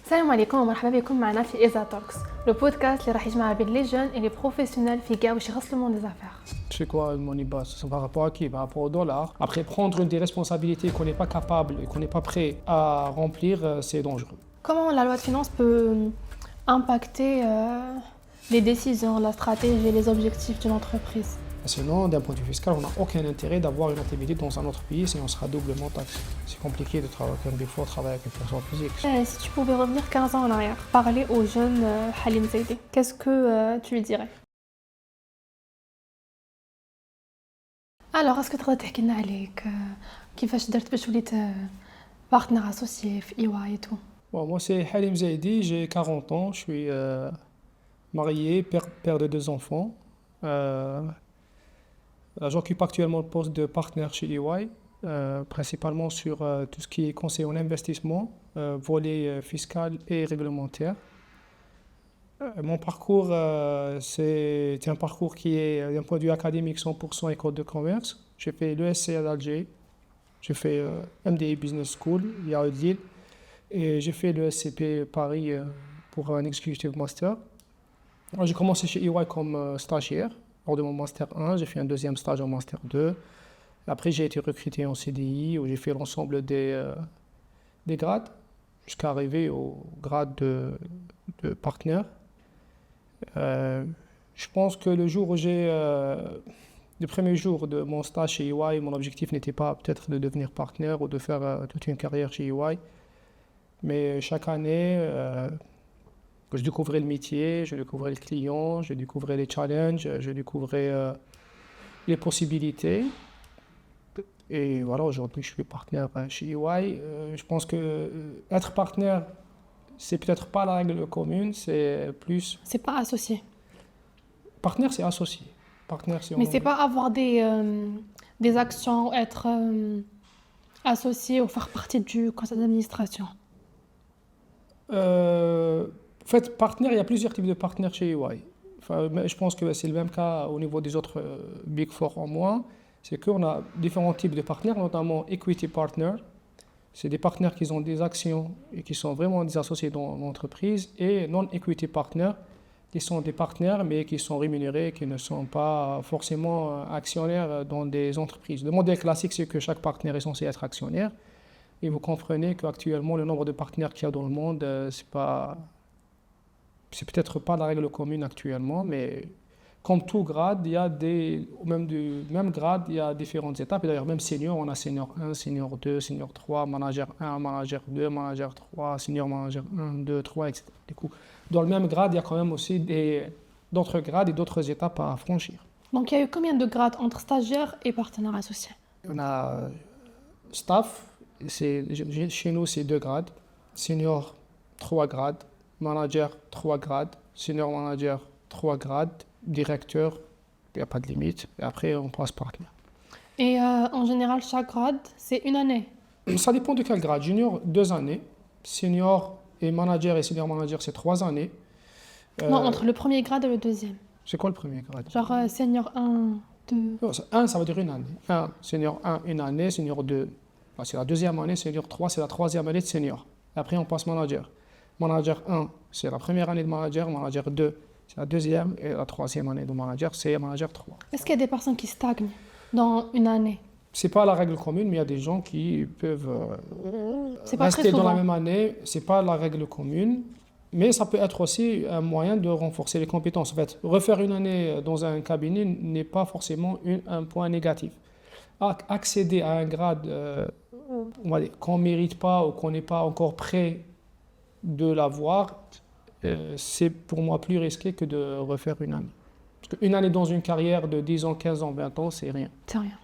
السلام عليكم ومرحبا بكم معنا في إيزا توكس لو بودكاست اللي راح يجمع بين لي جون اي لي بروفيسيونيل في كاع واش يخص لو موند دي زافير. C'est quoi le money bass? C'est par rapport à qui? Par rapport au dollar. Après, prendre des responsabilités qu'on n'est pas capable et qu'on n'est pas prêt à remplir, c'est dangereux. Comment la loi de finances peut impacter les décisions, la stratégie et les objectifs d'une entreprise? Sinon, d'un point de vue fiscal, on n'a aucun intérêt d'avoir une activité dans un autre pays si on sera doublement taxé. C'est compliqué de travailler avec un Big Four, travailler avec une personne physique. Si tu pouvais revenir 15 ans en arrière, parler au jeune Halim Zaidi, qu'est-ce que tu lui dirais? Alors, est-ce que تقدر تحكي لنا عليك كيفاش درت باش وليت بارتنر اسوسيي في EY et tout? Bon, moi, c'est Halim Zaidi, j'ai 40 ans, je suis marié, père de 2 enfants. J'occupe actuellement le poste de partenaire chez EY, principalement sur tout ce qui est conseil en investissement, volet fiscal et réglementaire. Mon parcours, c'est un parcours qui est d'un point de vue académique 100% école de commerce. J'ai fait l'ESC à Alger, j'ai fait MDI Business School, à Lille, et j'ai fait le SCP Paris pour un Executive Master. J'ai commencé chez EY comme stagiaire. Lors de mon Master 1, j'ai fait un deuxième stage en Master 2. Après, j'ai été recruté en CDI où j'ai fait l'ensemble des grades jusqu'à arriver au grade de partenaire. Je pense que le premier jour de mon stage chez EY, mon objectif n'était pas peut-être de devenir partenaire ou de faire toute une carrière chez EY. Mais chaque année, je découvrais le métier, je découvrais le client, je découvrais les challenges, je découvrais les possibilités. Et voilà, aujourd'hui, je suis partenaire chez EY. Je pense que être partenaire, c'est peut-être pas la règle commune, c'est plus... C'est pas associé. Partenaire, c'est associé. Partenaire, c'est... Mais c'est pas avoir des actions, être associé ou faire partie du conseil d'administration. En fait, partenaire, il y a plusieurs types de partenaires chez EY. Enfin, je pense que c'est le même cas au niveau des autres Big Four en moins. C'est qu'on a différents types de partenaires, notamment equity partner. C'est des partenaires qui ont des actions et qui sont vraiment des associés dans l'entreprise. Et non-equity partner, qui sont des partenaires mais qui sont rémunérés, qui ne sont pas forcément actionnaires dans des entreprises. Le modèle classique, c'est que chaque partenaire est censé être actionnaire. Et vous comprenez qu'actuellement, le nombre de partenaires qu'il y a dans le monde, c'est peut-être pas la règle commune actuellement, mais comme tout grade, il y a même du même grade, il y a différentes étapes. Et d'ailleurs, même senior, on a senior 1, senior 2, senior 3, manager 1, manager 2, manager 3, senior manager 1, 2, 3, etc. Du coup, dans le même grade, il y a quand même aussi d'autres grades et d'autres étapes à franchir. Donc, il y a eu combien de grades entre stagiaire et partenaire associé? On a staff, chez nous, c'est 2 grades. Senior, 3 grades. Manager, 3 grades. Senior manager, 3 grades. Directeur, il n'y a pas de limite. Et après, on passe partenaire. Et en général, chaque grade, c'est une année? Ça dépend de quel grade. Junior, 2 années. Senior et manager et senior manager, c'est 3 années. Non, entre le premier grade et le deuxième. C'est quoi le premier grade? Genre senior 1, 2... Non, 1, ça veut dire une année. Senior 1, une année. Senior 2, c'est la deuxième année. Senior 3, c'est la troisième année de senior. Après, on passe manager. Manager 1, c'est la première année de manager. Manager 2, c'est la deuxième. Et la troisième année de manager, c'est manager 3. Est-ce qu'il y a des personnes qui stagnent dans une année? C'est pas la règle commune, mais il y a des gens qui peuvent C'est pas rester très dans la souvent. même année. C'est pas la règle commune, mais ça peut être aussi un moyen de renforcer les compétences. En fait, refaire une année dans un cabinet n'est pas forcément un point négatif. Accéder à un grade on va dire, qu'on ne mérite pas ou qu'on n'est pas encore prêt de l'avoir, c'est pour moi plus risqué que de refaire une année. Parce qu'une année dans une carrière de 10 ans, 15 ans, 20 ans, c'est rien. C'est rien.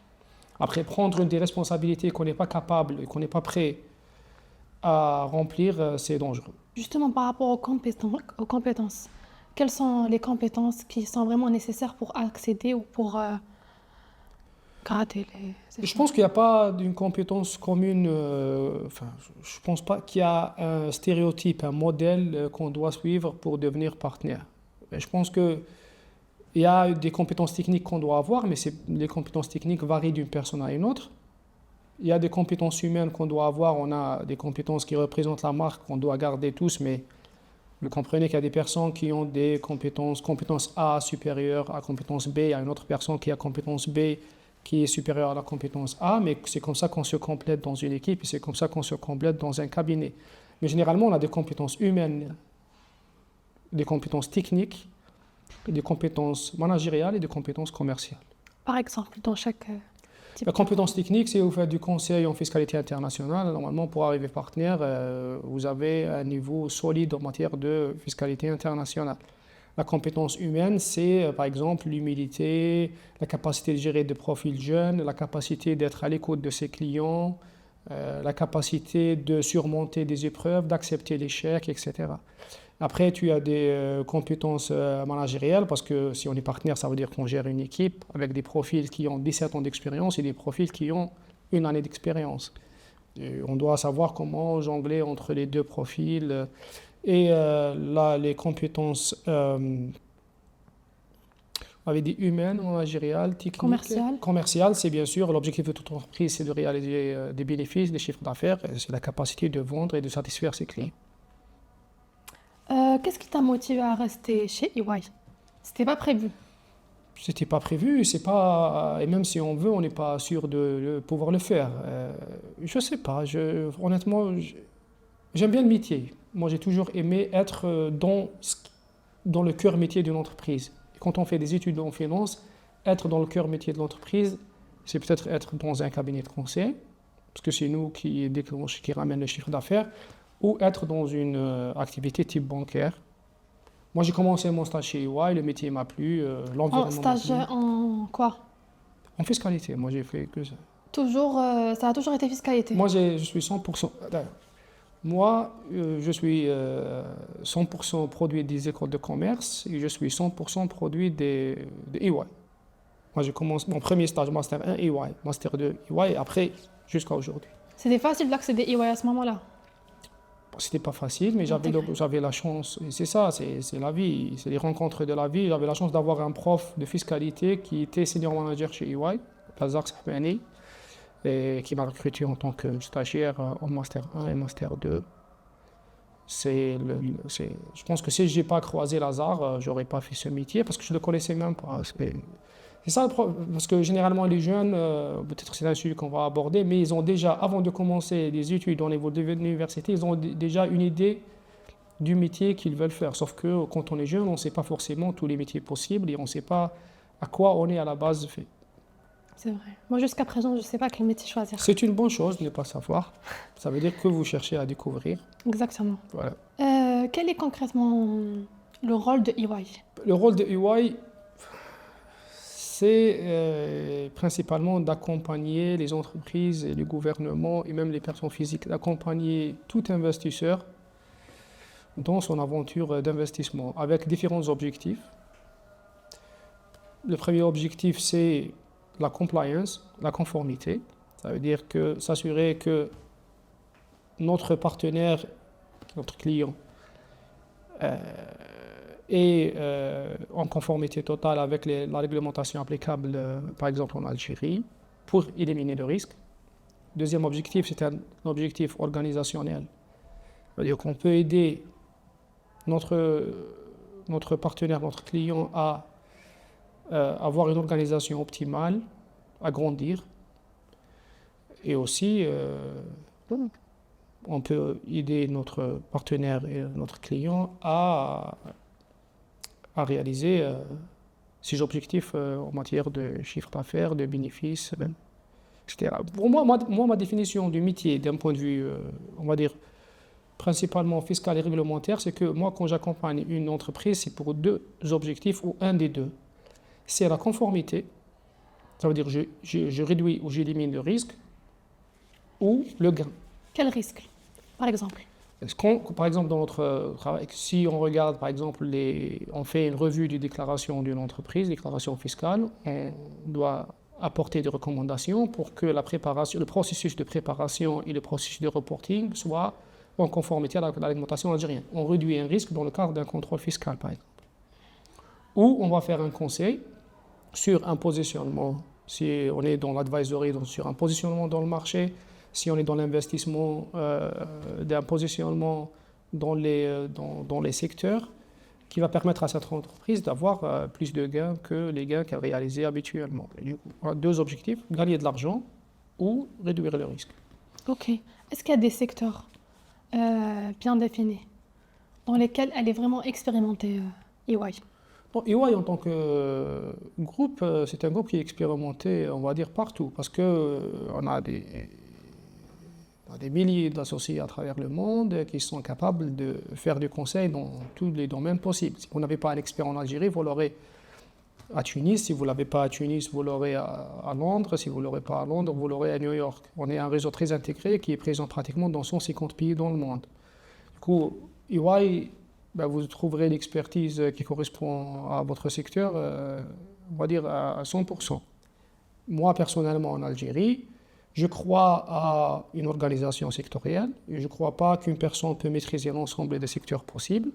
Après, prendre des responsabilités qu'on n'est pas capable et qu'on n'est pas prêt à remplir, c'est dangereux. Justement, par rapport aux compétences, quelles sont les compétences qui sont vraiment nécessaires pour accéder ou pour gratter les... Je pense qu'il n'y a pas d'une compétence commune, je ne pense pas qu'il y a un stéréotype, un modèle qu'on doit suivre pour devenir partenaire. Je pense qu'il y a des compétences techniques qu'on doit avoir, mais les compétences techniques varient d'une personne à une autre. Il y a des compétences humaines qu'on doit avoir, on a des compétences qui représentent la marque qu'on doit garder tous, mais vous comprenez qu'il y a des personnes qui ont des compétences A supérieures à compétence B, il y a une autre personne qui a compétence B qui est supérieure à la compétence A, mais c'est comme ça qu'on se complète dans une équipe et c'est comme ça qu'on se complète dans un cabinet. Mais généralement, on a des compétences humaines, des compétences techniques, des compétences managériales et des compétences commerciales. Par exemple, dans chaque type. La compétence technique, c'est vous faites du conseil en fiscalité internationale. Normalement, pour arriver partenaire, vous avez un niveau solide en matière de fiscalité internationale. La compétence humaine, c'est par exemple l'humilité, la capacité de gérer des profils jeunes, la capacité d'être à l'écoute de ses clients, la capacité de surmonter des épreuves, d'accepter l'échec, etc. Après, tu as des compétences managériales parce que si on est partenaire, ça veut dire qu'on gère une équipe avec des profils qui ont 17 ans d'expérience et des profils qui ont une année d'expérience. On doit savoir comment jongler entre les deux profils. Et là, les compétences, on avait dit humaines, managériales, techniques. Commerciales, c'est bien sûr, l'objectif de toute entreprise, c'est de réaliser des bénéfices, des chiffres d'affaires, c'est la capacité de vendre et de satisfaire ses clients. Qu'est-ce qui t'a motivé à rester chez EY? C'était pas prévu. C'était pas prévu, c'est pas, et même si on veut, on n'est pas sûr de pouvoir le faire. Je sais pas, honnêtement, j'aime bien le métier. Moi, j'ai toujours aimé être dans le cœur métier d'une entreprise. Et quand on fait des études en finance, être dans le cœur métier de l'entreprise, c'est peut-être être dans un cabinet de conseil, parce que c'est nous qui ramène le chiffre d'affaires, ou être dans une activité type bancaire. Moi, j'ai commencé mon stage chez EY, le métier m'a plu, l'environnement m'a stage plu. en quoi? En fiscalité, moi j'ai fait que ça. Toujours, ça a toujours été fiscalité. Moi, je suis 100%. Moi, je suis 100% produit des écoles de commerce et je suis 100% produit de EY. Moi, j'ai commencé mon premier stage Master 1 EY, Master 2 EY et après, jusqu'à aujourd'hui. C'était facile d'accéder EY à ce moment-là? C'était pas facile, mais j'avais la chance. Et c'est ça, c'est la vie, c'est les rencontres de la vie. J'avais la chance d'avoir un prof de fiscalité qui était senior manager chez EY, Lazar Sahbani, et qui m'a recruté en tant que stagiaire en Master 1 et Master 2. Je pense que si je n'ai pas croisé Lazare, je n'aurais pas fait ce métier parce que je ne le connaissais même pas. C'est ça le problème, parce que généralement les jeunes, peut-être c'est un sujet qu'on va aborder, mais ils ont déjà, avant de commencer les études au niveau de l'université, ils ont déjà une idée du métier qu'ils veulent faire. Sauf que quand on est jeune, on ne sait pas forcément tous les métiers possibles et on ne sait pas à quoi on est à la base fait. C'est vrai. Moi, jusqu'à présent, je ne sais pas quel métier choisir. C'est une bonne chose de ne pas savoir. Ça veut dire que vous cherchez à découvrir. Exactement. Voilà. Quel est concrètement le rôle de EY? Le rôle de EY, c'est principalement d'accompagner les entreprises et les gouvernements et même les personnes physiques, d'accompagner tout investisseur dans son aventure d'investissement avec différents objectifs. Le premier objectif, c'est la compliance, la conformité. Ça veut dire que s'assurer que notre partenaire, notre client, est en conformité totale avec la réglementation applicable, par exemple en Algérie, pour éliminer le risque. Deuxième objectif, c'est un objectif organisationnel. C'est-à-dire qu'on peut aider notre partenaire, notre client à avoir une organisation optimale, à grandir. Et aussi, on peut aider notre partenaire et notre client à réaliser ses objectifs en matière de chiffre d'affaires, de bénéfices, etc. Pour moi, ma définition du métier, d'un point de vue, on va dire, principalement fiscal et réglementaire, c'est que moi, quand j'accompagne une entreprise, c'est pour deux objectifs ou un des deux. C'est la conformité, ça veut dire je réduis ou j'élimine le risque, ou le gain. Quel risque, par exemple? Par exemple, dans notre travail, si on regarde, par exemple, on fait une revue des déclarations d'une entreprise, déclaration fiscale, on doit apporter des recommandations pour que le processus de préparation et le processus de reporting soient en conformité à la réglementation algérienne. On réduit un risque dans le cadre d'un contrôle fiscal, par exemple. Ou on va faire un conseil sur un positionnement Si on est dans l'advisory, sur un positionnement dans le marché, si on est dans l'investissement, d'un positionnement dans les secteurs, qui va permettre à cette entreprise d'avoir plus de gains que les gains qu'elle réalisait habituellement. Et du coup, on a deux objectifs, gagner de l'argent ou réduire le risque. Ok. Est-ce qu'il y a des secteurs bien définis dans lesquels elle est vraiment expérimentée, EY? Bon, EY en tant que groupe, c'est un groupe qui est expérimenté, on va dire, partout, parce que on a des milliers d'associés à travers le monde qui sont capables de faire du conseil dans tous les domaines possibles. Si vous n'avez pas un expert en Algérie, vous l'aurez à Tunis. Si vous ne l'avez pas à Tunis, vous l'aurez à Londres. Si vous ne l'aurez pas à Londres, vous l'aurez à New York. On est un réseau très intégré qui est présent pratiquement dans 150 pays dans le monde. Du coup, EY, ben, vous trouverez l'expertise qui correspond à votre secteur, on va dire à 100%. Moi, personnellement, en Algérie, je crois à une organisation sectorielle. Et je ne crois pas qu'une personne peut maîtriser l'ensemble des secteurs possibles.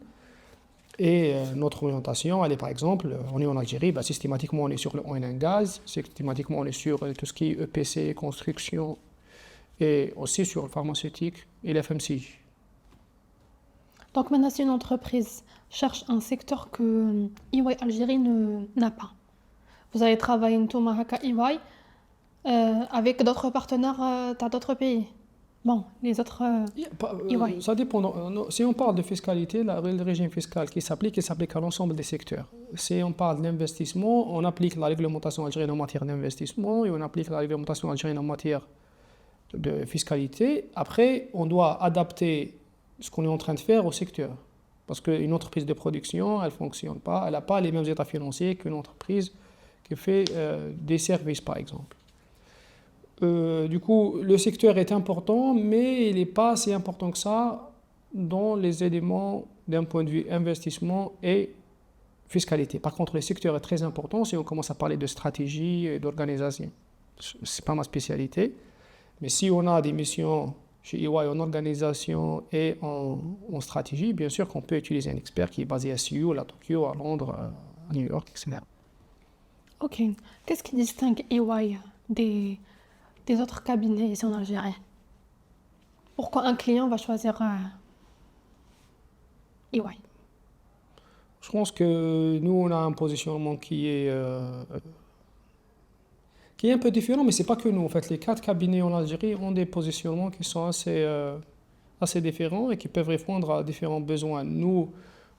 Et notre orientation, elle est par exemple, on est en Algérie, ben, systématiquement on est sur le oil and gas, systématiquement on est sur tout ce qui est EPC, construction, et aussi sur le pharmaceutique et l'FMCG. Donc maintenant, si une entreprise cherche un secteur que EY Algérie n'a pas, vous allez travailler une Tomahaka EY avec d'autres partenaires dans d'autres pays. Bon, les autres EY. Ça dépend. Si on parle de fiscalité, le régime fiscal qui s'applique, il s'applique à l'ensemble des secteurs. Si on parle d'investissement, on applique la réglementation algérienne en matière d'investissement et on applique la réglementation algérienne en matière de fiscalité. Après, on doit adapter ce qu'on est en train de faire au secteur. Parce qu'une entreprise de production, elle ne fonctionne pas, elle n'a pas les mêmes états financiers qu'une entreprise qui fait des services, par exemple. Du coup, le secteur est important, mais il n'est pas si important que ça dans les éléments d'un point de vue investissement et fiscalité. Par contre, le secteur est très important si on commence à parler de stratégie et d'organisation. Ce n'est pas ma spécialité, mais si on a des missions chez EY en organisation et en stratégie, bien sûr qu'on peut utiliser un expert qui est basé à Séoul, à Tokyo, à Londres, à New York, etc. Ok. Qu'est-ce qui distingue EY des autres cabinets ici en Algérie? Pourquoi un client va choisir EY? Je pense que nous, on a un positionnement qui est un peu différent, mais ce n'est pas que nous. En fait, les 4 cabinets en Algérie ont des positionnements qui sont assez différents et qui peuvent répondre à différents besoins. Nous,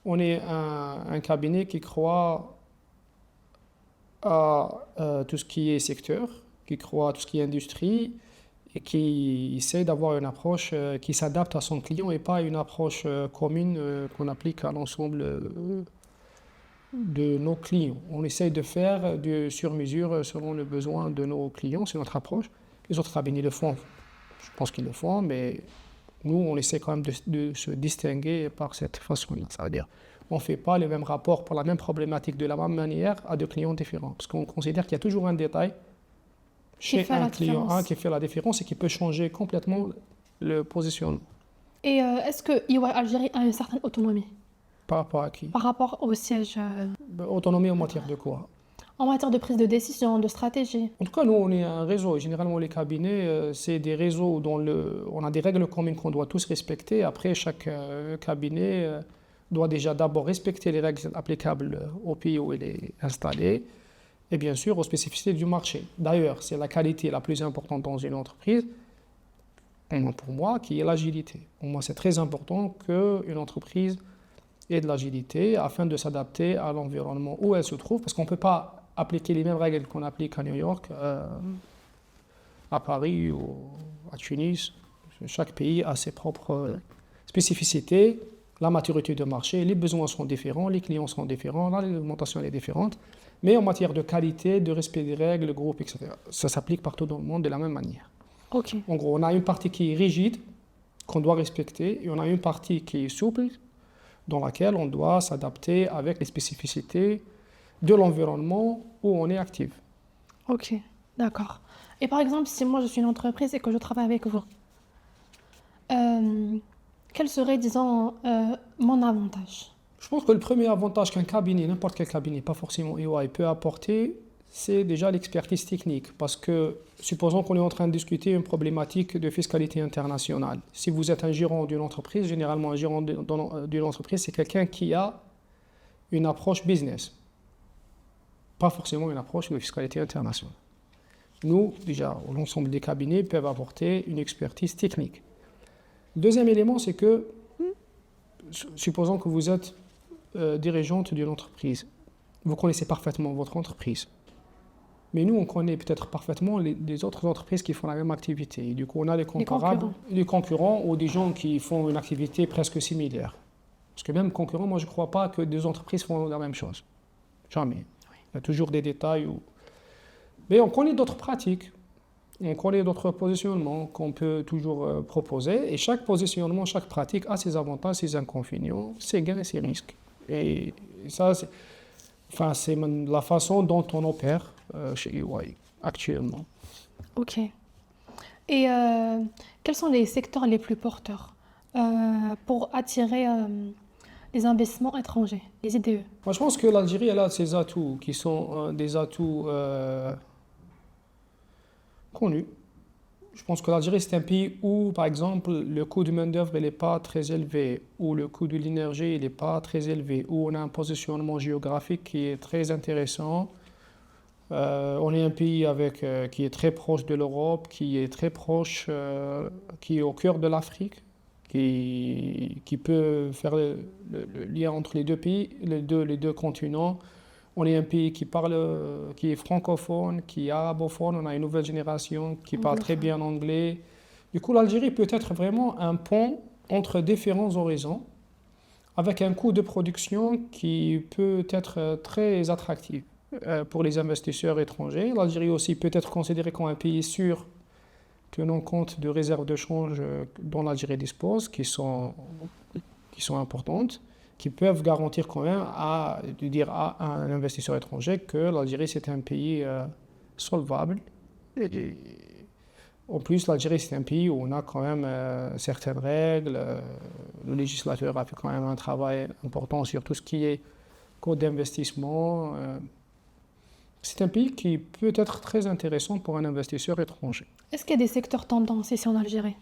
on est un cabinet qui croit à tout ce qui est secteur, qui croit à tout ce qui est industrie et qui essaie d'avoir une approche qui s'adapte à son client et pas une approche commune qu'on applique à l'ensemble de nos clients. On essaie de faire du sur-mesure selon le besoin de nos clients, c'est notre approche. Les autres cabinets le font, je pense qu'ils le font, mais nous, on essaie quand même de se distinguer par cette façon-là. Ça veut dire on ne fait pas les mêmes rapports pour la même problématique de la même manière à deux clients différents. Parce qu'on considère qu'il y a toujours un détail chez un client qui fait la différence et qui peut changer complètement le positionnement. Et est-ce que EY Algérie a une certaine autonomie? Par rapport à qui? Par rapport au siège Autonomie en matière de quoi? en matière de prise de décision, de stratégie. En tout cas, nous, on est un réseau. Généralement, les cabinets, c'est des réseaux dont on a des règles communes qu'on doit tous respecter. Après, chaque cabinet doit déjà d'abord respecter les règles applicables au pays où il est installé et bien sûr aux spécificités du marché. D'ailleurs, c'est la qualité la plus importante dans une entreprise, pour moi, qui est l'agilité. Pour moi, c'est très important qu'une entreprise ait de l'agilité afin de s'adapter à l'environnement où elle se trouve, parce qu'on ne peut pas appliquer les mêmes règles qu'on applique à New York, à Paris ou à Tunis. Chaque pays a ses propres spécificités, la maturité de marché, les besoins sont différents, les clients sont différents, la réglementation est différente, mais en matière de qualité, de respect des règles, le groupe, etc., ça s'applique partout dans le monde de la même manière. Ok. En gros, on a une partie qui est rigide, qu'on doit respecter, et on a une partie qui est souple, dans laquelle on doit s'adapter avec les spécificités de l'environnement où on est actif. Ok, d'accord. Et par exemple, si moi je suis une entreprise et que je travaille avec vous, quel serait, disons, mon avantage? Je pense que le premier avantage qu'un cabinet, n'importe quel cabinet, pas forcément EY, peut apporter, c'est déjà l'expertise technique. Parce que, supposons qu'on est en train de discuter une problématique de fiscalité internationale. Si vous êtes un gérant d'une entreprise, généralement un gérant d'une entreprise, c'est quelqu'un qui a une approche business, pas forcément une approche de fiscalité internationale. Nous, déjà, l'ensemble des cabinets peuvent apporter une expertise technique. Le deuxième élément, c'est que, supposons que vous êtes dirigeante d'une entreprise, vous connaissez parfaitement votre entreprise. Mais nous, on connaît peut-être parfaitement les autres entreprises qui font la même activité. Et du coup, on a les comparables, les concurrents ou des gens qui font une activité presque similaire. Parce que même concurrents, moi, je ne crois pas que deux entreprises font la même chose. Jamais. Oui. Il y a toujours des détails. Mais on connaît d'autres pratiques. On connaît d'autres positionnements qu'on peut toujours proposer. Et chaque positionnement, chaque pratique a ses avantages, ses inconvénients, ses gains et ses risques. Et ça, c'est la façon dont on opère chez EY actuellement. Ok. Et quels sont les secteurs les plus porteurs pour attirer les investissements étrangers, les IDE? Moi, je pense que l'Algérie, elle a ses atouts qui sont des atouts connus. Je pense que l'Algérie, c'est un pays où, par exemple, le coût de main-d'œuvre n'est pas très élevé, où le coût de l'énergie n'est pas très élevé, où on a un positionnement géographique qui est très intéressant. On est un pays qui est très proche de l'Europe, qui est très proche, qui est au cœur de l'Afrique, qui peut faire le lien entre les deux pays, les deux continents. On est un pays qui est francophone, qui est arabophone. On a une nouvelle génération qui parle très bien anglais. Du coup, l'Algérie peut être vraiment un pont entre différents horizons, avec un coût de production qui peut être très attractif pour les investisseurs étrangers. L'Algérie aussi peut être considérée comme un pays sûr, tenant compte de réserves de change dont l'Algérie dispose, qui sont importantes, qui peuvent garantir quand même de dire à un investisseur étranger que l'Algérie, c'est un pays solvable. Et en plus, l'Algérie, c'est un pays où on a quand même certaines règles. Le législateur a fait quand même un travail important sur tout ce qui est code d'investissement. C'est un pays qui peut être très intéressant pour un investisseur étranger. Est-ce qu'il y a des secteurs tendances ici en Algérie?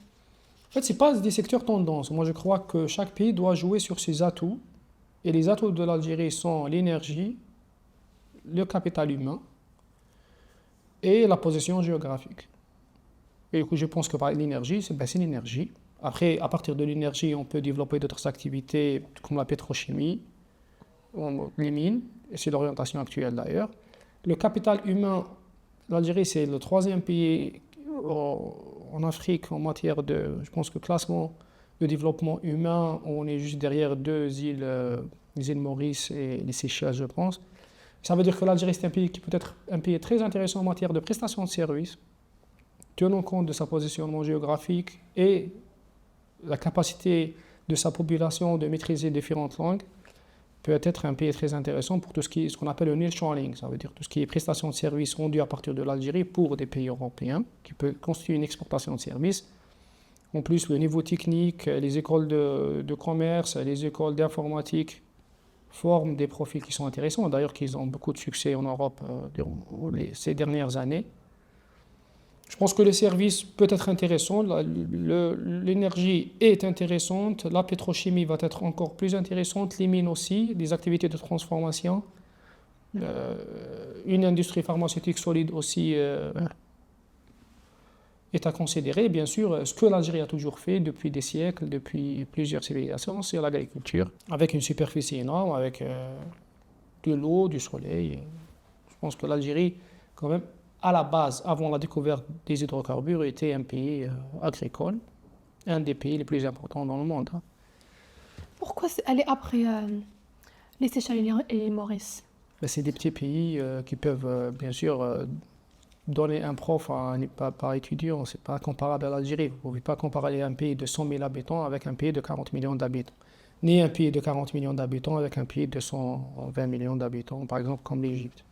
En fait, ce n'est pas des secteurs tendances. Moi, je crois que chaque pays doit jouer sur ses atouts. Et les atouts de l'Algérie sont l'énergie, le capital humain et la position géographique. Et du coup, je pense que l'énergie, c'est l'énergie. Après, à partir de l'énergie, on peut développer d'autres activités comme la pétrochimie, les mines, et c'est l'orientation actuelle d'ailleurs. Le capital humain, l'Algérie, c'est le 3e pays en Afrique en matière de, je pense que classement de développement humain, on est juste derrière deux îles, les îles Maurice et les Seychelles, je pense. Ça veut dire que l'Algérie, c'est un pays qui peut être un pays très intéressant en matière de prestation de services, tenant compte de sa positionnement géographique et la capacité de sa population de maîtriser différentes langues, peut être un pays très intéressant pour tout ce qu'on appelle le nearshoring, ça veut dire tout ce qui est prestation de services rendues à partir de l'Algérie pour des pays européens, qui peut constituer une exportation de services. En plus, le niveau technique, les écoles de commerce, les écoles d'informatique forment des profils qui sont intéressants. D'ailleurs, qu'ils ont beaucoup de succès en Europe durant ces dernières années. Je pense que le service peut être intéressant, l'énergie est intéressante, la pétrochimie va être encore plus intéressante, les mines aussi, les activités de transformation, une industrie pharmaceutique solide aussi est à considérer. Bien sûr, ce que l'Algérie a toujours fait depuis des siècles, depuis plusieurs civilisations, c'est l'agriculture, avec une superficie énorme, avec de l'eau, du soleil. Je pense que l'Algérie, quand même, à la base, avant la découverte des hydrocarbures, était un pays agricole, un des pays les plus importants dans le monde. Pourquoi aller après les Seychelles et les Maurice? C'est des petits pays qui peuvent, bien sûr, donner un prof par étudiant. Ce n'est pas comparable à l'Algérie. Vous ne pouvez pas comparer un pays de 100 000 habitants avec un pays de 40 millions d'habitants. Ni un pays de 40 millions d'habitants avec un pays de 120 millions d'habitants, par exemple, comme l'Égypte.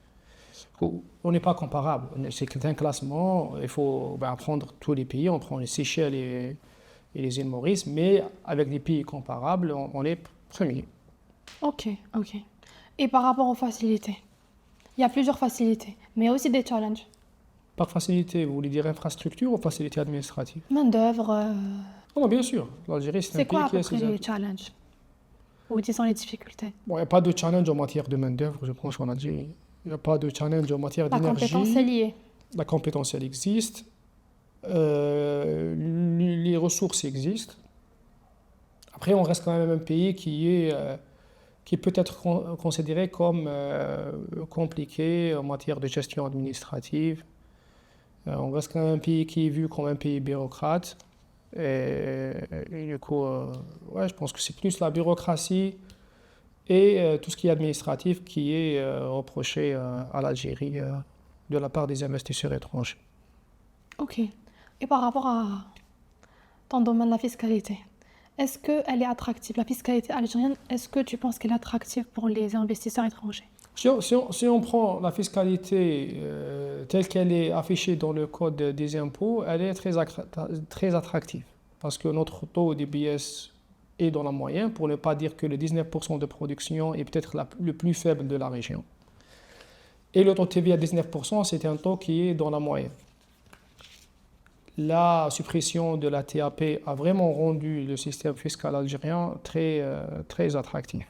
On n'est pas comparable. C'est un classement. Il faut prendre tous les pays. On prend les Seychelles et les îles Maurice, mais avec des pays comparables, on est premier. Ok. Et par rapport aux facilités, Il y a plusieurs facilités, mais il y a aussi des challenges. Par facilité, vous voulez dire infrastructure ou facilité administrative? Main-d'œuvre, Non, bien sûr. L'Algérie, c'est un c'est quoi pays à qui peu a près ses les atouts. challenges? Ou qui sont les difficultés? Bon, il n'y a pas de challenge en matière de main-d'œuvre, je pense, en Algérie. Il n'y a pas de challenge en matière La compétence est d'énergie. liée. La compétence, elle existe. Les ressources existent. Après, on reste quand même un pays qui peut être considéré comme compliqué en matière de gestion administrative. On reste quand même un pays qui est vu comme un pays bureaucrate. Et du coup, ouais, je pense que c'est plus la bureaucratie et tout ce qui est administratif qui est reproché à l'Algérie de la part des investisseurs étrangers. Ok. Et par rapport à ton domaine de la fiscalité, est-ce qu'elle est attractive? La fiscalité algérienne, est-ce que tu penses qu'elle est attractive pour les investisseurs étrangers? Si on prend la fiscalité telle qu'elle est affichée dans le code des impôts, elle est très attractive. Parce que notre taux d'IBS est dans la moyenne, pour ne pas dire que le 19% de production est peut-être le plus faible de la région. Et le taux de TVA à 19%, c'est un taux qui est dans la moyenne. La suppression de la TAP a vraiment rendu le système fiscal algérien très attractif.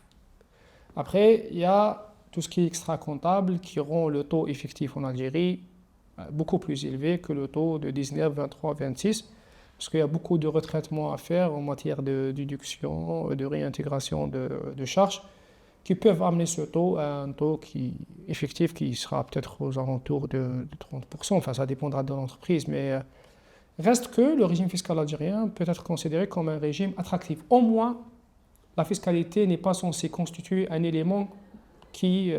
Après, il y a tout ce qui est extra-comptable qui rend le taux effectif en Algérie beaucoup plus élevé que le taux de 19, 23, 26, parce qu'il y a beaucoup de retraitements à faire en matière de déduction, de réintégration de charges, qui peuvent amener ce taux à un taux effectif qui sera peut-être aux alentours de 30%. Enfin, ça dépendra de l'entreprise, mais reste que le régime fiscal algérien peut être considéré comme un régime attractif. Au moins, la fiscalité n'est pas censée constituer un élément qui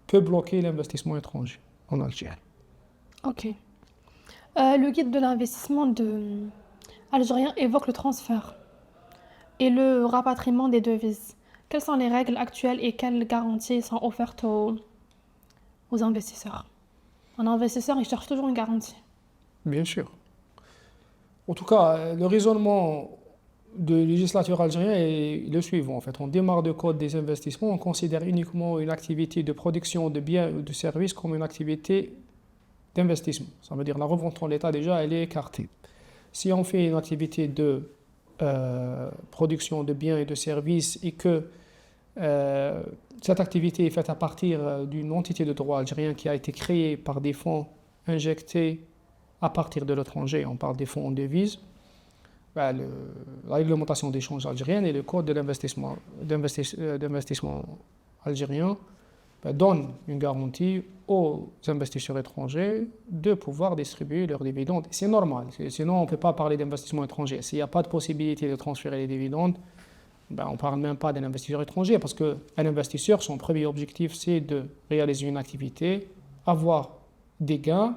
peut bloquer l'investissement étranger en Algérie. Ok. Le guide de l'investissement algérien évoque le transfert et le rapatriement des devises. Quelles sont les règles actuelles et quelles garanties sont offertes aux investisseurs? Un investisseur, il cherche toujours une garantie. Bien sûr. En tout cas, le raisonnement de législateur algérien est le suivant. En fait, on démarre de code des investissements, on considère uniquement une activité de production de biens ou de services comme une activité d'investissement. Ça veut dire la revente en l'état déjà, elle est écartée. Si on fait une activité de production de biens et de services et que cette activité est faite à partir d'une entité de droit algérien qui a été créée par des fonds injectés à partir de l'étranger, on parle des fonds en devises, la réglementation d'échange algérienne et le code de d'investissement algérien donne une garantie aux investisseurs étrangers de pouvoir distribuer leurs dividendes. C'est normal, sinon on ne peut pas parler d'investissement étranger. S'il n'y a pas de possibilité de transférer les dividendes, on ne parle même pas d'un investisseur étranger parce qu'un investisseur, son premier objectif, c'est de réaliser une activité, avoir des gains,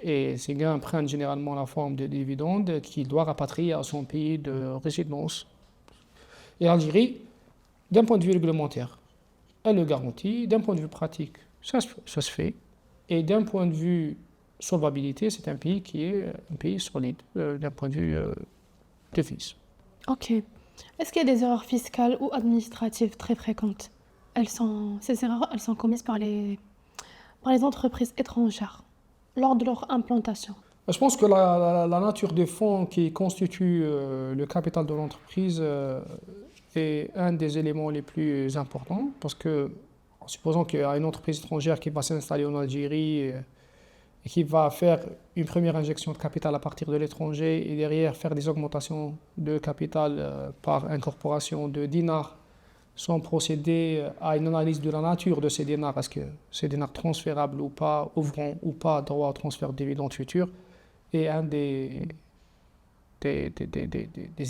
et ces gains prennent généralement la forme de dividendes qu'il doit rapatrier à son pays de résidence. Et l'Algérie, d'un point de vue réglementaire, elle le garantit. D'un point de vue pratique, ça se fait. Et d'un point de vue solvabilité, c'est un pays qui est un pays solide, d'un point de vue devise. Ok. Est-ce qu'il y a des erreurs fiscales ou administratives très fréquentes? Ces erreurs, elles sont commises par les entreprises étrangères lors de leur implantation. Je pense que la nature des fonds qui constituent le capital de l'entreprise est un des éléments les plus importants parce que, en supposant qu'il y a une entreprise étrangère qui va s'installer en Algérie et qui va faire une première injection de capital à partir de l'étranger et derrière faire des augmentations de capital par incorporation de dinars sans procéder à une analyse de la nature de ces dinars, est-ce que ces dinars transférables ou pas, ouvrant ou pas droit au transfert de dividendes futurs, est un des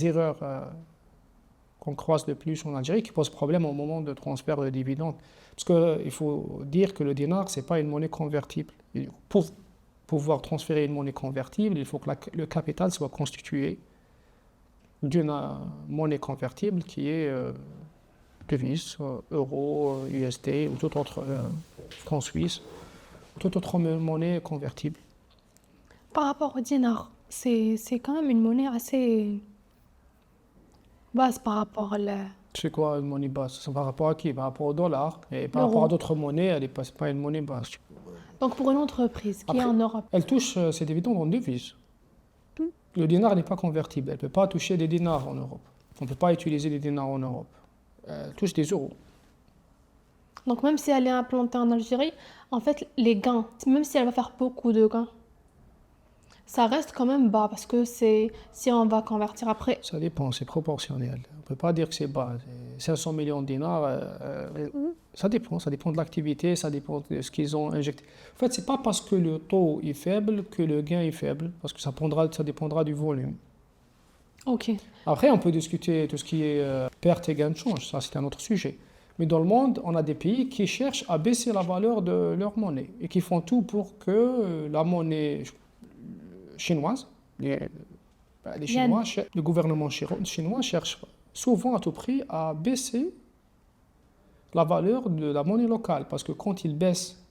erreurs qu'on croise le plus en Algérie qui pose problème au moment de transfert de dividendes. Parce qu'il faut dire que le dinar, ce n'est pas une monnaie convertible. Et pour pouvoir transférer une monnaie convertible, il faut que le capital soit constitué d'une monnaie convertible qui est devise, euro, USD ou toute autre franc suisse, toute autre monnaie convertible. Par rapport au dinar, c'est quand même une monnaie assez basse par rapport à la... C'est quoi une monnaie basse? C'est par rapport à qui? Par rapport au dollar. Et par rapport à L'euro. d'autres monnaies, elle n'est pas, c'est pas une monnaie basse. Donc pour une entreprise qui est Après, en Europe, elle touche ses dividendes en devises. Le dinar n'est pas convertible. Elle ne peut pas toucher des dinars en Europe. On ne peut pas utiliser des dinars en Europe. Elle touche des euros. donc même si elle est implantée en Algérie, en fait, les gains, même si elle va faire beaucoup de gains, ça reste quand même bas parce que c'est si on va convertir après. Ça dépend, c'est proportionnel. On ne peut pas dire que c'est bas. 500 millions de dinars, ça dépend de l'activité, ça dépend de ce qu'ils ont injecté. En fait, ce n'est pas parce que le taux est faible que le gain est faible, parce que ça dépendra du volume. Ok. Après, on peut discuter tout ce qui est perte et gain de change, ça c'est un autre sujet. Mais dans le monde, on a des pays qui cherchent à baisser la valeur de leur monnaie et qui font tout pour que la monnaie chinoise, les Chinois, le gouvernement chinois cherche souvent à tout prix à baisser la valeur de la monnaie locale. Parce que quand ils baissent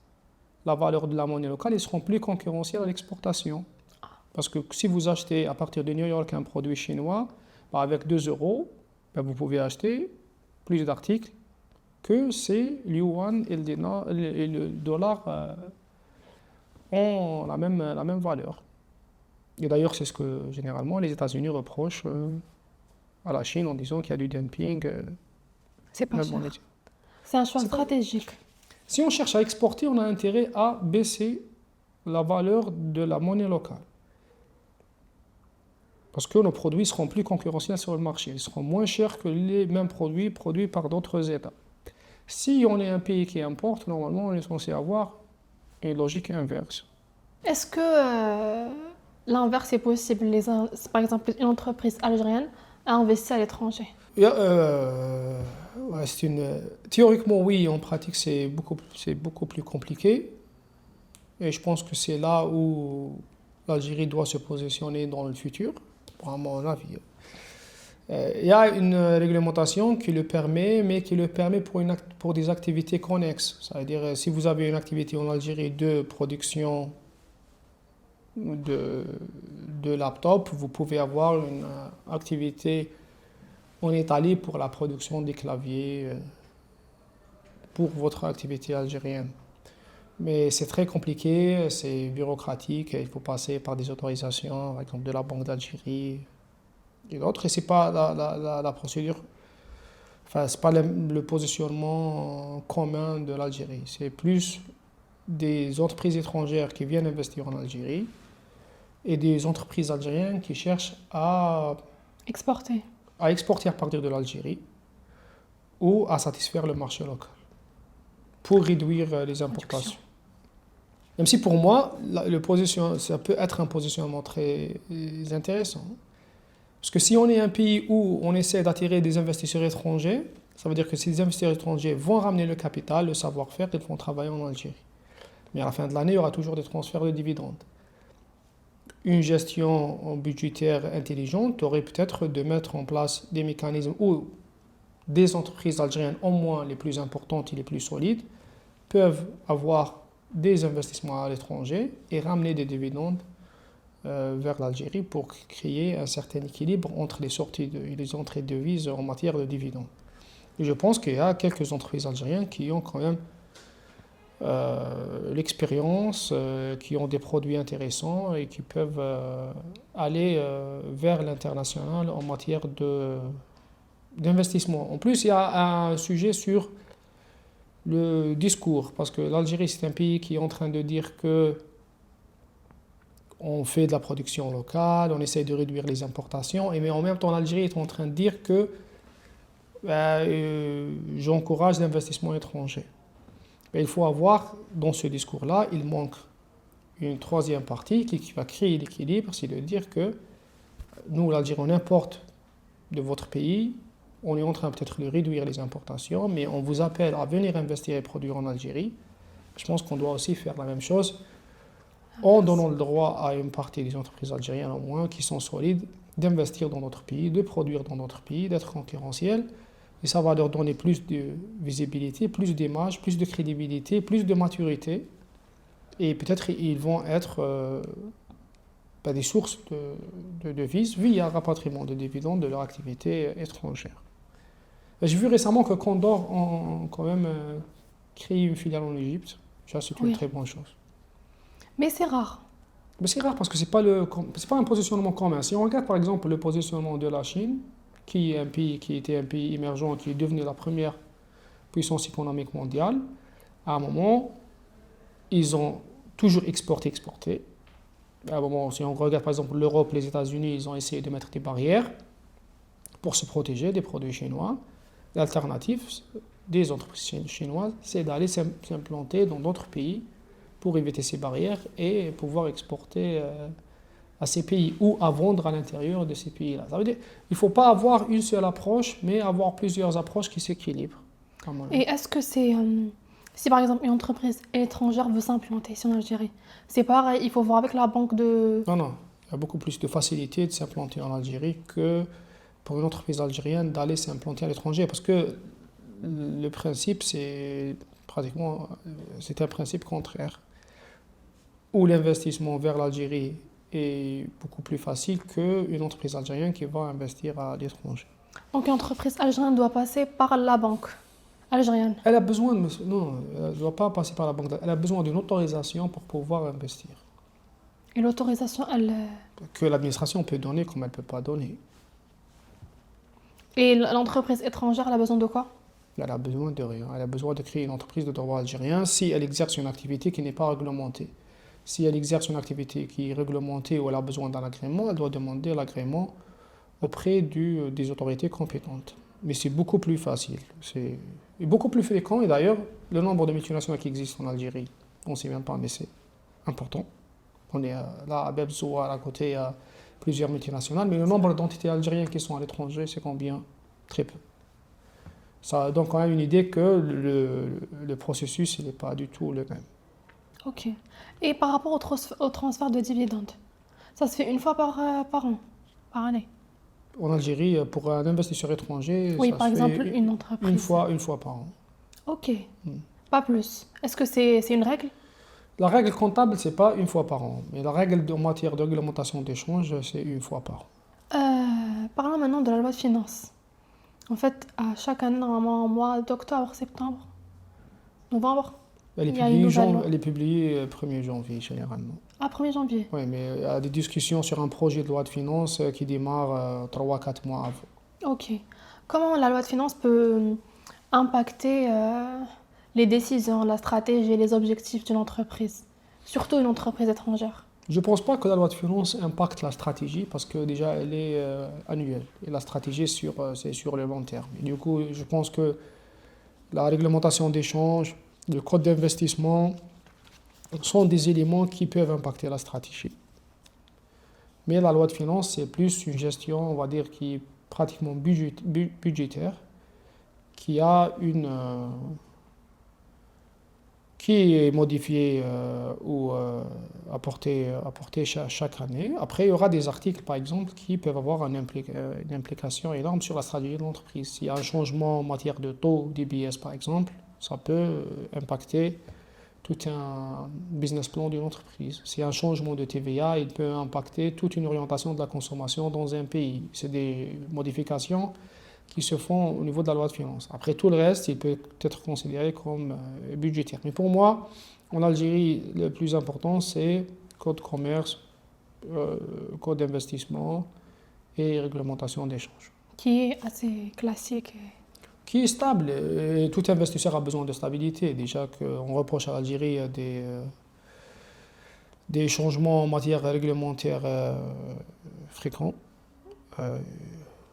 la valeur de la monnaie locale, ils seront plus concurrentiels à l'exportation. Parce que si vous achetez à partir de New York un produit chinois, avec 2 euros, vous pouvez acheter plus d'articles que si l'yuan et le dollar ont la même valeur. Et d'ailleurs, c'est ce que généralement les États-Unis reprochent à la Chine en disant qu'il y a du dumping. C'est pas cher. monétaire. C'est un choix stratégique. Si on cherche à exporter, on a intérêt à baisser la valeur de la monnaie locale. Parce que nos produits seront plus concurrentiels sur le marché. Ils seront moins chers que les mêmes produits produits par d'autres États. Si on est un pays qui importe, normalement, on est censé avoir une logique inverse. Est-ce que l'inverse est possible? Par exemple, une entreprise algérienne a investi à l'étranger. Ouais, théoriquement, oui, en pratique, c'est beaucoup plus compliqué. Et je pense que c'est là où l'Algérie doit se positionner dans le futur, à mon avis. Il y a une réglementation qui le permet, mais qui le permet pour des activités connexes. C'est-à-dire, si vous avez une activité en Algérie de production de laptops, vous pouvez avoir une activité en Italie pour la production des claviers pour votre activité algérienne. Mais c'est très compliqué, c'est bureaucratique, il faut passer par des autorisations, par exemple de la Banque d'Algérie et d'autres, et c'est pas la procédure, enfin c'est pas le positionnement commun de l'Algérie, c'est plus des entreprises étrangères qui viennent investir en Algérie et des entreprises algériennes qui cherchent à Exporter. exporter à partir de l'Algérie ou à satisfaire le marché local pour réduire les importations. Même si pour moi, ça peut être un positionnement très intéressant. Parce que si on est un pays où on essaie d'attirer des investisseurs étrangers, ça veut dire que ces investisseurs étrangers vont ramener le capital, le savoir-faire, ils vont travailler en Algérie. Mais à la fin de l'année, il y aura toujours des transferts de dividendes. Une gestion budgétaire intelligente aurait peut-être de mettre en place des mécanismes où des entreprises algériennes, au moins les plus importantes et les plus solides, peuvent avoir des investissements à l'étranger et ramener des dividendes vers l'Algérie pour créer un certain équilibre entre les sorties et les entrées de devises en matière de dividendes. Et je pense qu'il y a quelques entreprises algériennes qui ont quand même l'expérience, qui ont des produits intéressants et qui peuvent aller vers l'international en matière d'investissement. En plus, il y a un sujet sur le discours, parce que l'Algérie, c'est un pays qui est en train de dire que on fait de la production locale, on essaie de réduire les importations, mais en même temps, l'Algérie est en train de dire que j'encourage l'investissement étranger. Mais il faut avoir, dans ce discours-là, il manque une troisième partie qui va créer l'équilibre, c'est de dire que nous, l'Algérie, on importe de votre pays, on est en train peut-être de réduire les importations, mais on vous appelle à venir investir et produire en Algérie. Je pense qu'on doit aussi faire la même chose en donnant le droit à une partie des entreprises algériennes au moins qui sont solides d'investir dans notre pays, de produire dans notre pays, d'être concurrentiels. Et ça va leur donner plus de visibilité, plus d'image, plus de crédibilité, plus de maturité. Et peut-être ils vont être des sources de devises via rapatriement de dividendes de leur activité étrangère. J'ai vu récemment que Condor ont quand même créé une filiale en Égypte. Ça, c'est une Oui. très bonne chose. Mais c'est rare. Mais c'est rare parce que c'est pas un positionnement commun. Si on regarde par exemple le positionnement de la Chine, qui est un pays qui était un pays émergent, qui est devenu la première puissance économique mondiale, à un moment, ils ont toujours exporté. À un moment, si on regarde par exemple l'Europe, les États-Unis, ils ont essayé de mettre des barrières pour se protéger des produits chinois. L'alternative des entreprises chinoises, c'est d'aller s'implanter dans d'autres pays pour éviter ces barrières et pouvoir exporter à ces pays ou à vendre à l'intérieur de ces pays-là. Ça veut dire qu'il ne faut pas avoir une seule approche, mais avoir plusieurs approches qui s'équilibrent. Et est-ce que c'est... si par exemple une entreprise étrangère veut s'implanter ici en Algérie, c'est pareil, il faut voir avec la banque de... Non, non, il y a beaucoup plus de facilité de s'implanter en Algérie que pour une entreprise algérienne d'aller s'implanter à l'étranger. Parce que le principe, c'est un principe contraire, où l'investissement vers l'Algérie est beaucoup plus facile qu'une entreprise algérienne qui va investir à l'étranger. Donc une entreprise algérienne doit passer par la banque algérienne. Elle a besoin de... Non, elle ne doit pas passer par la banque. Elle a besoin d'une autorisation pour pouvoir investir. Et l'autorisation, elle... Que l'administration peut donner comme elle ne peut pas donner. Et l'entreprise étrangère, elle a besoin de quoi? Elle a besoin de rien. Elle a besoin de créer une entreprise de droit algérien si elle exerce une activité qui n'est pas réglementée. Si elle exerce une activité qui est réglementée ou elle a besoin d'un agrément, elle doit demander l'agrément auprès des autorités compétentes. Mais c'est beaucoup plus facile. C'est beaucoup plus fréquent. Et d'ailleurs, le nombre de multinationales qui existent en Algérie, on ne sait même pas, mais c'est important. On est là à Bebzoua, à côté, il y a plusieurs multinationales. Mais le nombre d'entités algériennes qui sont à l'étranger, c'est combien? Très peu. Ça donne quand même une idée que le processus n'est pas du tout le même. Ok. Et par rapport au transfert de dividendes, ça se fait une fois par an, par année? En Algérie, pour un investisseur étranger, Oui, ça par se exemple, fait une entreprise. une fois par an. Ok. Pas plus. Est-ce que c'est une règle? La règle comptable, c'est pas une fois par an, mais la règle en matière de réglementation d'échange, c'est une fois par an. Parlons maintenant de la loi de finances. En fait, à chaque année, normalement, au mois d'octobre, septembre, novembre, il y a une nouvelle loi. Elle est publiée 1er janvier, généralement. Ah, 1er janvier. Oui, mais il y a des discussions sur un projet de loi de finances qui démarre 3-4 mois avant. Ok. Comment la loi de finances peut impacter les décisions, la stratégie et les objectifs d'une entreprise, surtout une entreprise étrangère? Je ne pense pas que la loi de finances impacte la stratégie parce que déjà elle est annuelle et la stratégie c'est sur le long terme. Et du coup, je pense que la réglementation d'échange, le code d'investissement sont des éléments qui peuvent impacter la stratégie. Mais la loi de finances, c'est plus une gestion, on va dire, qui est pratiquement budgétaire, qui a qui est modifié ou apporté chaque année. Après, il y aura des articles, par exemple, qui peuvent avoir une implication énorme sur la stratégie de l'entreprise. S'il y a un changement en matière de taux DBS, par exemple, ça peut impacter tout un business plan d'une entreprise. S'il y a un changement de TVA, il peut impacter toute une orientation de la consommation dans un pays. C'est des modifications qui se font au niveau de la loi de finances. Après, tout le reste, il peut être considéré comme budgétaire. Mais pour moi, en Algérie, le plus important, c'est code de commerce, code d'investissement et réglementation d'échange. Qui est assez classique. Qui est stable. Et tout investisseur a besoin de stabilité. Déjà qu'on reproche à l'Algérie des changements en matière réglementaire fréquents.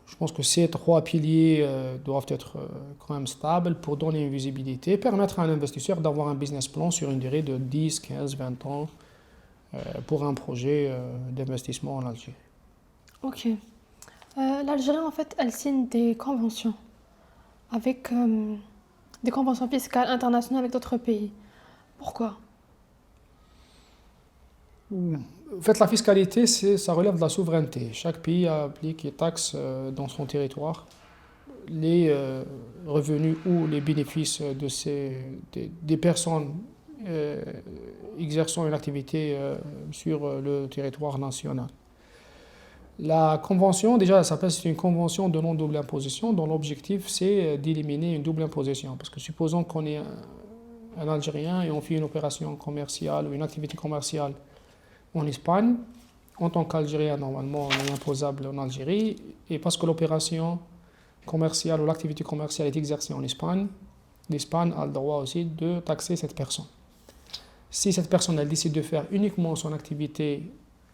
Je pense que ces trois piliers doivent être quand même stables pour donner une visibilité, permettre à un investisseur d'avoir un business plan sur une durée de 10, 15, 20 ans pour un projet d'investissement en Algérie. Ok. L'Algérie, en fait, elle signe des conventions avec des conventions fiscales internationales avec d'autres pays. Pourquoi? En fait, la fiscalité, ça relève de la souveraineté. Chaque pays applique et taxe dans son territoire les revenus ou les bénéfices des personnes exerçant une activité sur le territoire national. La convention, déjà, ça s'appelle c'est une convention de non-double imposition dont l'objectif c'est d'éliminer une double imposition. Parce que supposons qu'on est un Algérien et on fait une opération commerciale ou une activité commerciale en Espagne. En tant qu'Algérien, normalement, on est imposable en Algérie. Et parce que l'opération commerciale ou l'activité commerciale est exercée en Espagne, l'Espagne a le droit aussi de taxer cette personne. Si cette personne elle décide de faire uniquement son activité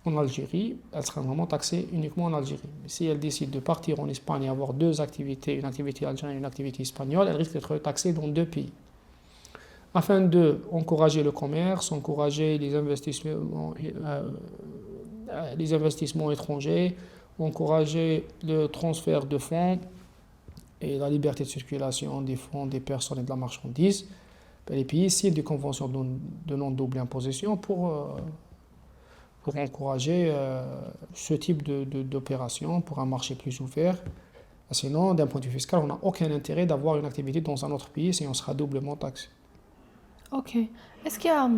en Algérie, elle sera vraiment taxée uniquement en Algérie. Mais si elle décide de partir en Espagne et avoir deux activités, une activité algérienne et une activité espagnole, elle risque d'être taxée dans deux pays. Afin d'encourager le commerce, encourager les investissements étrangers, encourager le transfert de fonds et la liberté de circulation des fonds, des personnes et de la marchandise, les pays signent des conventions de non-double imposition pour encourager ce type d'opération pour un marché plus ouvert. Sinon, d'un point de vue fiscal, on n'a aucun intérêt d'avoir une activité dans un autre pays si on sera doublement taxé. Ok. Est-ce qu'il y a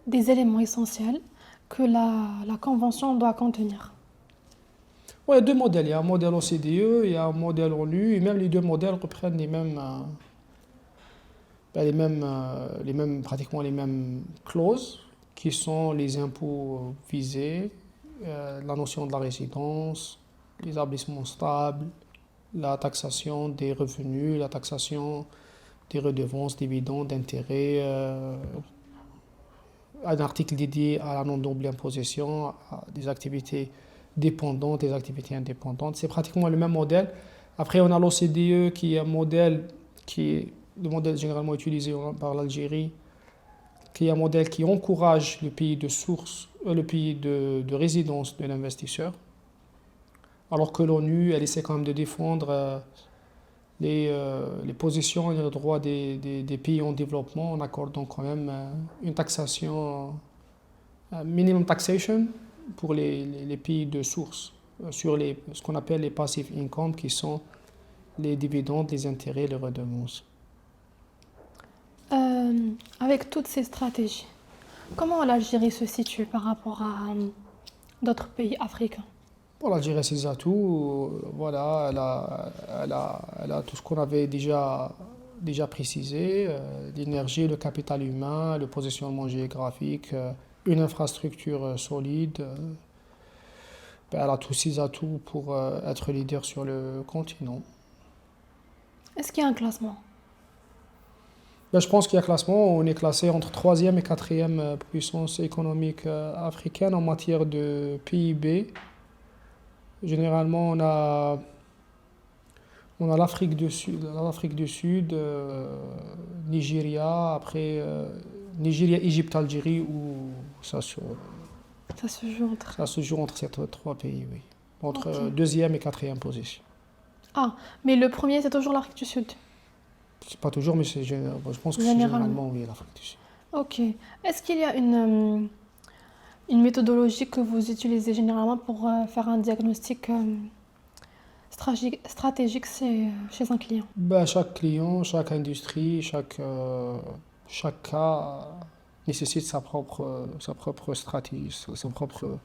des éléments essentiels que la convention doit contenir? Ouais, il y a deux modèles. Il y a un modèle OCDE, il y a un modèle ONU, et même les deux modèles reprennent pratiquement les mêmes clauses, qui sont les impôts visés, la notion de la résidence, l'établissement stable, la taxation des revenus, la taxation des redevances, dividendes, d'intérêts, un article dédié à la non-double imposition, à des activités dépendantes, des activités indépendantes. C'est pratiquement le même modèle. Après, on a l'OCDE qui est un modèle qui est le modèle généralement utilisé par l'Algérie, qui est un modèle qui encourage le pays de source, le pays de résidence de l'investisseur, alors que l'ONU, elle essaie quand même de défendre les positions et les droits des pays en développement en accordant quand même une taxation, un minimum taxation pour les pays de source, sur ce qu'on appelle les passive income, qui sont les dividendes, les intérêts, les redevances. Avec toutes ces stratégies, comment l'Algérie se situe par rapport à d'autres pays africains? Pour l'Algérie, ses atouts, voilà, elle a tout ce qu'on avait déjà précisé, l'énergie, le capital humain, le positionnement géographique, une infrastructure solide. Elle a tous ses atouts pour être leader sur le continent. Est-ce qu'il y a un classement? Je pense qu'il y a classement, on est classé entre troisième et quatrième puissance économique africaine en matière de PIB. Généralement, on a l'Afrique du Sud, Nigeria, après Nigeria, Égypte, Algérie, où Ça se joue entre... ça se joue entre ces trois pays, oui. Entre Ok. deuxième et quatrième position. Ah, mais le premier, c'est toujours l'Afrique du Sud. C'est pas toujours, mais je pense que c'est Généralement. généralement, oui, l'Afrique du Sud. Ok. Est-ce qu'il y a une méthodologie que vous utilisez généralement pour faire un diagnostic stratégique chez un client? Chaque client, chaque industrie, chaque cas nécessite sa propre stratégie, sa propre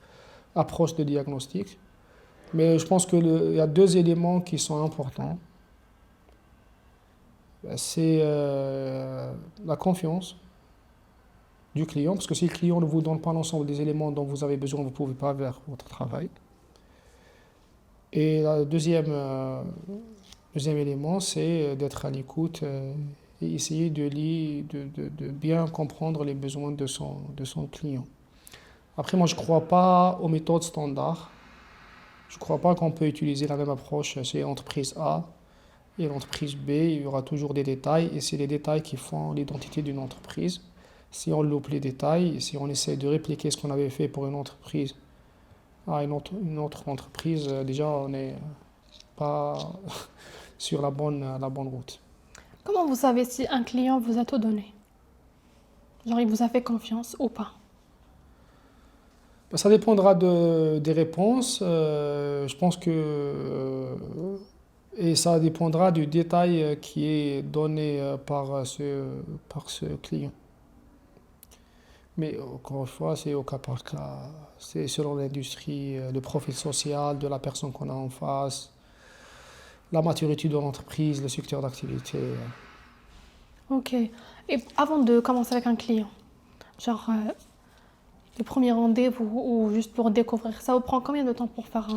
approche de diagnostic. Mais je pense qu'il y a deux éléments qui sont importants. C'est la confiance du client, parce que si le client ne vous donne pas l'ensemble des éléments dont vous avez besoin, vous ne pouvez pas faire votre travail. Et le deuxième élément, c'est d'être à l'écoute et essayer de bien comprendre les besoins de son client. Après, moi, je ne crois pas aux méthodes standards. Je ne crois pas qu'on peut utiliser la même approche chez l'entreprise A et l'entreprise B. Il y aura toujours des détails et c'est les détails qui font l'identité d'une entreprise. Si on loupe les détails, si on essaie de répliquer ce qu'on avait fait pour une entreprise à une autre entreprise, déjà on n'est pas sur la bonne route. Comment vous savez si un client vous a tout donné? Genre, il vous a fait confiance ou pas? Ça dépendra des réponses. Je pense que et ça dépendra du détail qui est donné par ce client. Mais encore une fois, c'est au cas par cas. C'est selon l'industrie, le profil social de la personne qu'on a en face, la maturité de l'entreprise, le secteur d'activité. Ok. Et avant de commencer avec un client, genre le premier rendez-vous ou juste pour découvrir, ça vous prend combien de temps pour faire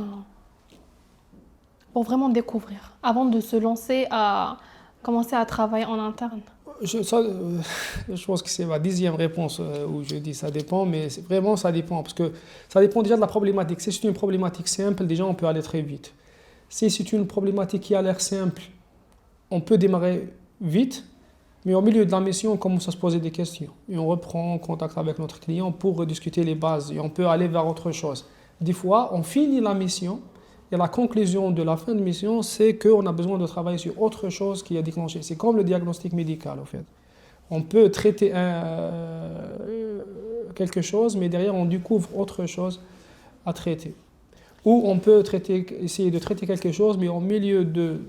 pour vraiment découvrir, avant de se lancer à commencer à travailler en interne? Je pense que c'est ma 10e réponse où je dis ça dépend, mais vraiment ça dépend. Parce que ça dépend déjà de la problématique. Si c'est une problématique simple, déjà on peut aller très vite. Si c'est une problématique qui a l'air simple, on peut démarrer vite, mais au milieu de la mission, on commence à se poser des questions. Et on reprend contact avec notre client pour rediscuter les bases. Et on peut aller vers autre chose. Des fois, on finit la mission et la conclusion de la fin de mission, c'est qu'on a besoin de travailler sur autre chose qui a déclenché. C'est comme le diagnostic médical, en fait. On peut traiter quelque chose, mais derrière, on découvre autre chose à traiter. Ou on peut essayer de traiter quelque chose, mais au milieu de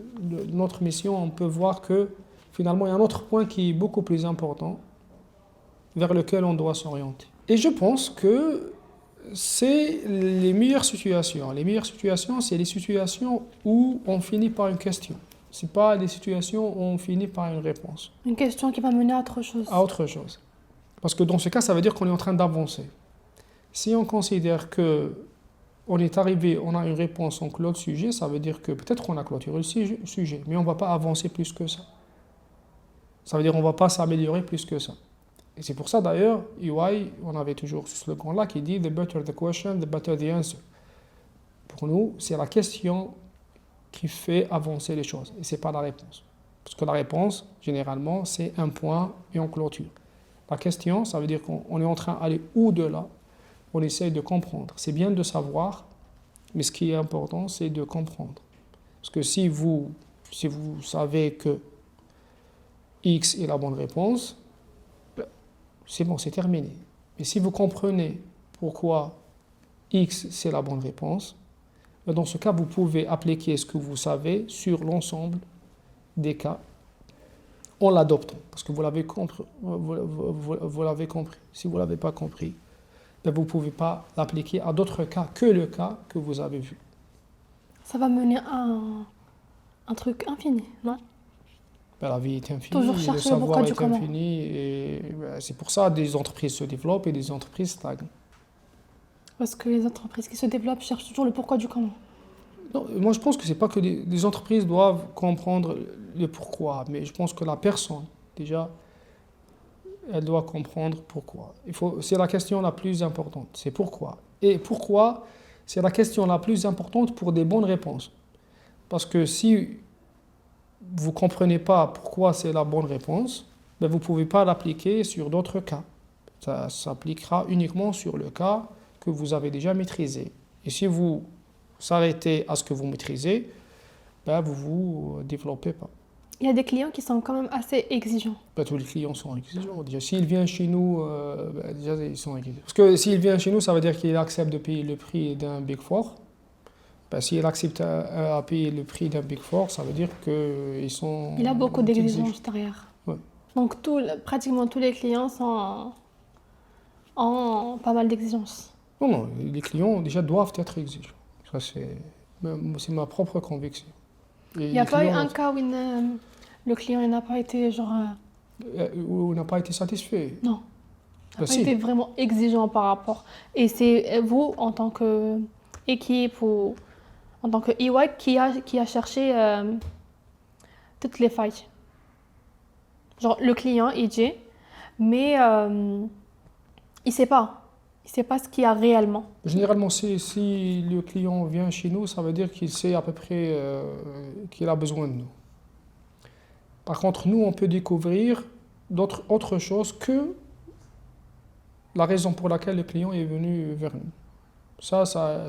notre mission, on peut voir que finalement, il y a un autre point qui est beaucoup plus important vers lequel on doit s'orienter. Et je pense que c'est les meilleures situations. Les meilleures situations, c'est les situations où on finit par une question. Ce n'est pas des situations où on finit par une réponse. Une question qui va mener à autre chose. À autre chose. Parce que dans ce cas, ça veut dire qu'on est en train d'avancer. Si on considère que on est arrivé, on a une réponse, on clôt le sujet, ça veut dire que peut-être qu'on a clôturé le sujet, mais on ne va pas avancer plus que ça. Ça veut dire qu'on ne va pas s'améliorer plus que ça. Et c'est pour ça d'ailleurs, EY, on avait toujours ce slogan-là qui dit « The better the question, the better the answer ». Pour nous, c'est la question qui fait avancer les choses, et ce n'est pas la réponse. Parce que la réponse, généralement, c'est un point et on clôture. La question, ça veut dire qu'on est en train d'aller au-delà, on essaye de comprendre. C'est bien de savoir, mais ce qui est important, c'est de comprendre. Parce que si vous savez que X est la bonne réponse, c'est bon, c'est terminé. Mais si vous comprenez pourquoi X c'est la bonne réponse, dans ce cas, vous pouvez appliquer ce que vous savez sur l'ensemble des cas en l'adoptant. Parce que vous l'avez compris. Si vous ne l'avez pas compris, vous ne pouvez pas l'appliquer à d'autres cas que le cas que vous avez vu. Ça va mener à un truc infini, non? La vie est infinie, Toujours le chercher le savoir pourquoi du est comment. infini, et c'est pour ça que des entreprises se développent et des entreprises stagnent. Parce que les entreprises qui se développent cherchent toujours le pourquoi du comment. Non, moi je pense que c'est pas que les entreprises doivent comprendre le pourquoi, mais je pense que la personne, déjà, elle doit comprendre pourquoi. C'est la question la plus importante, c'est pourquoi. Et pourquoi, c'est la question la plus importante pour des bonnes réponses. Parce que si vous ne comprenez pas pourquoi c'est la bonne réponse, vous ne pouvez pas l'appliquer sur d'autres cas. Ça s'appliquera uniquement sur le cas que vous avez déjà maîtrisé. Et si vous s'arrêtez à ce que vous maîtrisez, vous ne vous développez pas. Il y a des clients qui sont quand même assez exigeants. Tous les clients sont exigeants. Déjà, s'il vient chez nous, déjà, ils sont exigeants. Parce que s'il vient chez nous, ça veut dire qu'il accepte de payer le prix d'un Big Four. S'il accepte à payer le prix d'un Big Four, ça veut dire qu'ils sont... Il a beaucoup d'exigences derrière. Ouais. Donc pratiquement tous les clients ont pas mal d'exigences. Non, les clients déjà doivent être exigeants. Ça, c'est ma propre conviction. Il n'y a pas eu un cas où le client n'a pas été où il n'a pas été satisfait. Non. Il n'a pas été vraiment exigeant par rapport. Et c'est vous, en tant qu'équipe ou en tant que EY, qui a cherché toutes les failles. Genre, le client, il dit, mais il ne sait pas. Il ne sait pas ce qu'il y a réellement. Généralement, si le client vient chez nous, ça veut dire qu'il sait à peu près qu'il a besoin de nous. Par contre, nous, on peut découvrir autre chose que la raison pour laquelle le client est venu vers nous. Ça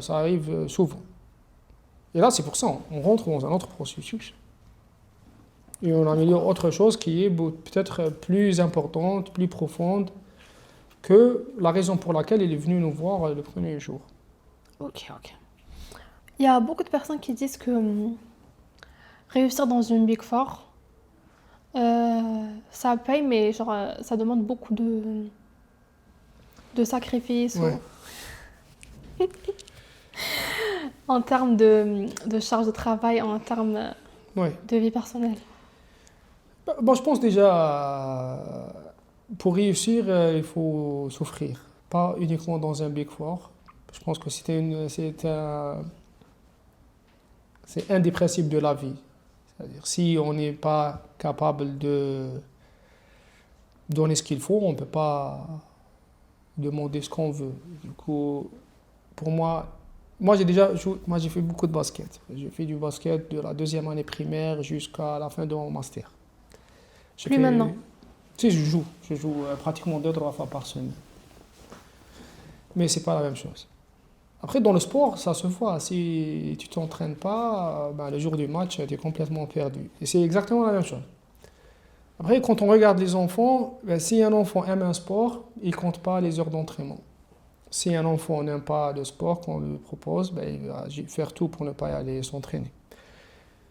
arrive souvent. Et là, c'est pour ça, on rentre dans un autre processus. Et on améliore autre chose qui est peut-être plus importante, plus profonde, que la raison pour laquelle il est venu nous voir le premier jour. Ok. Il y a beaucoup de personnes qui disent que réussir dans une Big Four, ça paye, mais ça demande beaucoup de de sacrifices Ouais. en termes de charge de travail, en termes Ouais. de vie personnelle? Bon, je pense déjà, pour réussir, il faut souffrir. Pas uniquement dans un Big Four. Je pense que c'est un des principes de la vie. C'est-à-dire, si on n'est pas capable de donner ce qu'il faut, on ne peut pas demander ce qu'on veut. Du coup, pour moi j'ai fait beaucoup de basket. J'ai fait du basket de la deuxième année primaire jusqu'à la fin de mon master. J'ai Plus maintenant. Si, je joue pratiquement 2 3 fois par semaine. Mais c'est pas la même chose. Après, dans le sport, ça se voit. Si tu t'entraînes pas, ben, le jour du match, tu es complètement perdu. Et c'est exactement la même chose. Après, quand on regarde les enfants, ben, si un enfant aime un sport, il compte pas les heures d'entraînement. Si un enfant n'aime pas le sport qu'on lui propose, ben, il va faire tout pour ne pas y aller s'entraîner.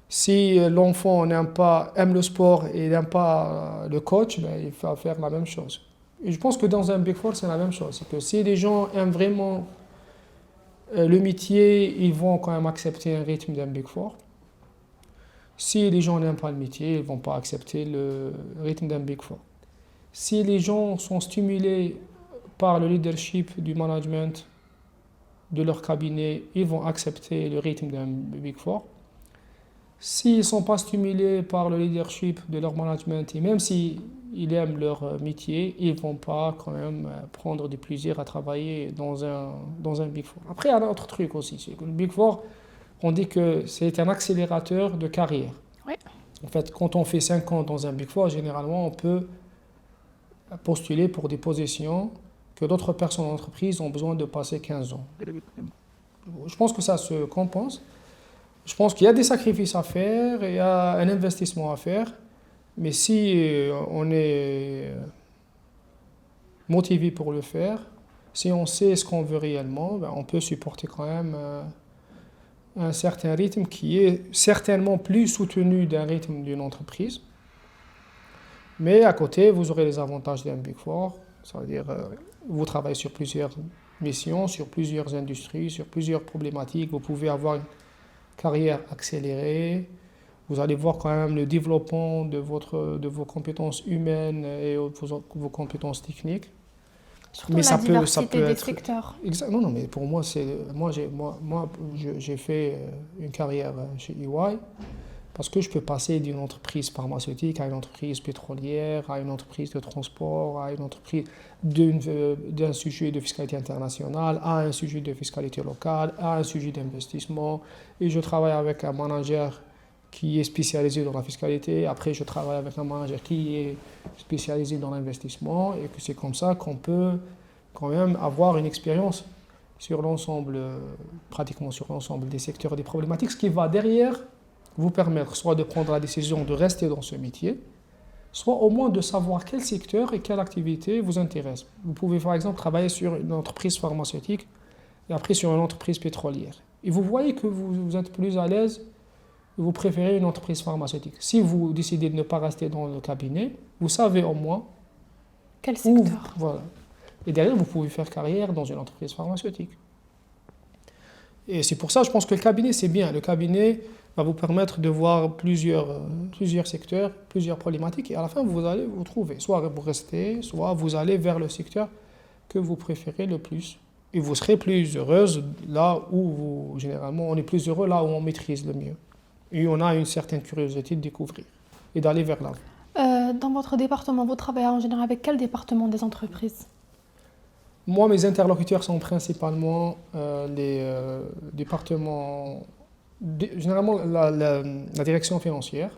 Si l'enfant aime le sport et n'aime pas le coach, ben, il va faire la même chose. Et je pense que dans un Big Four, c'est la même chose. C'est que si les gens aiment vraiment le métier, ils vont quand même accepter un rythme d'un Big Four. Si les gens n'aiment pas le métier, ils ne vont pas accepter le rythme d'un Big Four. Si les gens sont stimulés par le leadership du management de leur cabinet, ils vont accepter le rythme d'un Big Four. S'ils ne sont pas stimulés par le leadership de leur management, et même s'ils aiment leur métier, ils ne vont pas quand même prendre du plaisir à travailler dans un Big Four. Après, il y a un autre truc aussi, c'est que le Big Four, on dit que c'est un accélérateur de carrière. Oui. En fait, quand on fait 5 ans dans un Big Four, généralement, on peut postuler pour des positions que d'autres personnes en entreprise ont besoin de passer 15 ans. Je pense que ça se compense. Je pense qu'il y a des sacrifices à faire, il y a un investissement à faire, mais si on est motivé pour le faire, si on sait ce qu'on veut réellement, ben on peut supporter quand même un certain rythme qui est certainement plus soutenu d'un rythme d'une entreprise. Mais à côté, vous aurez les avantages d'un Big Four, ça veut dire vous travaillez sur plusieurs missions, sur plusieurs industries, sur plusieurs problématiques, vous pouvez avoir une carrière accélérée, vous allez voir quand même le développement de vos compétences humaines et vos compétences techniques. Surtout la diversité des secteurs. Non, mais pour moi, j'ai fait une carrière chez EY parce que je peux passer d'une entreprise pharmaceutique à une entreprise pétrolière, à une entreprise de transport, à une entreprise d'un sujet de fiscalité internationale, à un sujet de fiscalité locale, à un sujet d'investissement. Et je travaille avec un manager qui est spécialisé dans la fiscalité. Après, je travaille avec un manager qui est spécialisé dans l'investissement. Et que c'est comme ça qu'on peut quand même avoir une expérience sur l'ensemble, pratiquement sur l'ensemble des secteurs et des problématiques, ce qui va derrière vous permettre soit de prendre la décision de rester dans ce métier, soit au moins de savoir quel secteur et quelle activité vous intéresse. Vous pouvez par exemple travailler sur une entreprise pharmaceutique et après sur une entreprise pétrolière. Et vous voyez que vous êtes plus à l'aise, vous préférez une entreprise pharmaceutique. Si vous décidez de ne pas rester dans le cabinet, vous savez au moins quel secteur. Voilà. Et derrière, vous pouvez faire carrière dans une entreprise pharmaceutique. Et c'est pour ça, je pense que le cabinet, c'est bien. Le cabinet va vous permettre de voir plusieurs secteurs, plusieurs problématiques, et à la fin, vous allez vous trouver. Soit vous restez, soit vous allez vers le secteur que vous préférez le plus. Et vous serez plus heureuse là où, généralement, on est plus heureux là où on maîtrise le mieux. Et on a une certaine curiosité de découvrir et d'aller vers l'avant. Dans votre département, vous travaillez en général avec quel département des entreprises? Moi, mes interlocuteurs sont principalement les départements, généralement la direction financière.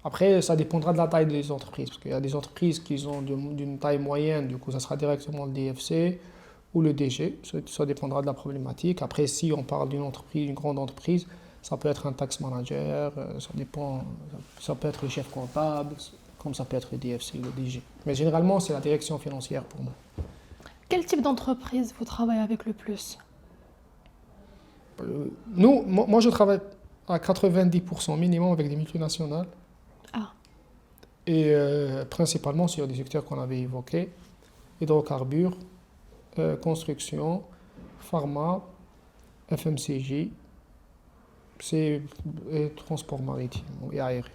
Après, ça dépendra de la taille des entreprises, parce qu'il y a des entreprises qui sont d'une taille moyenne, du coup, ça sera directement le DFC ou le DG, ça dépendra de la problématique. Après, si on parle d'une entreprise, une grande entreprise, ça peut être un tax manager, ça dépend, ça peut être le chef comptable, comme ça peut être le DFC ou le DG. Mais généralement, c'est la direction financière pour moi. Quel type d'entreprise vous travaillez avec le plus? Moi, je travaille à 90% minimum avec des multinationales. Ah. Et principalement sur des secteurs qu'on avait évoqués, hydrocarbures, construction, pharma, FMCG, c'est et transport maritime et aérien.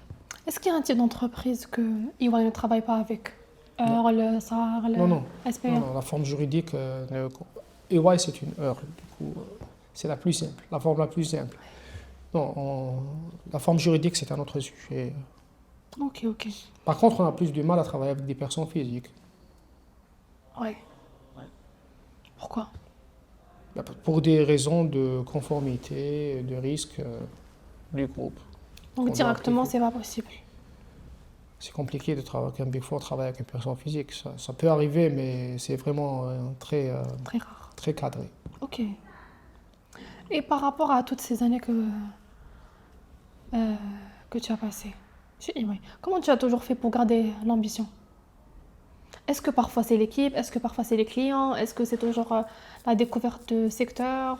Est-ce qu'il y a un type d'entreprise que EY ne travaille pas avec? Non. Le SAR, le Non, non, SPA? non, la forme juridique, EY c'est une heure, du coup, c'est la plus simple, la forme la plus simple. Non, la forme juridique c'est un autre sujet. Ok, ok. Par contre, on a plus du mal à travailler avec des personnes physiques. Ouais. Pourquoi? Pour des raisons de conformité, de risque du groupe. Donc On doit directement, activer. c'est pas possible. C'est compliqué de travailler avec un Big Four, travailler avec une personne physique. Ça peut arriver, mais c'est vraiment Très rare. très cadré. Ok. Et par rapport à toutes ces années que tu as passées chez EY, comment tu as toujours fait pour garder l'ambition? Est-ce que parfois c'est l'équipe? Est-ce que parfois c'est les clients? Est-ce que c'est toujours la découverte de secteur?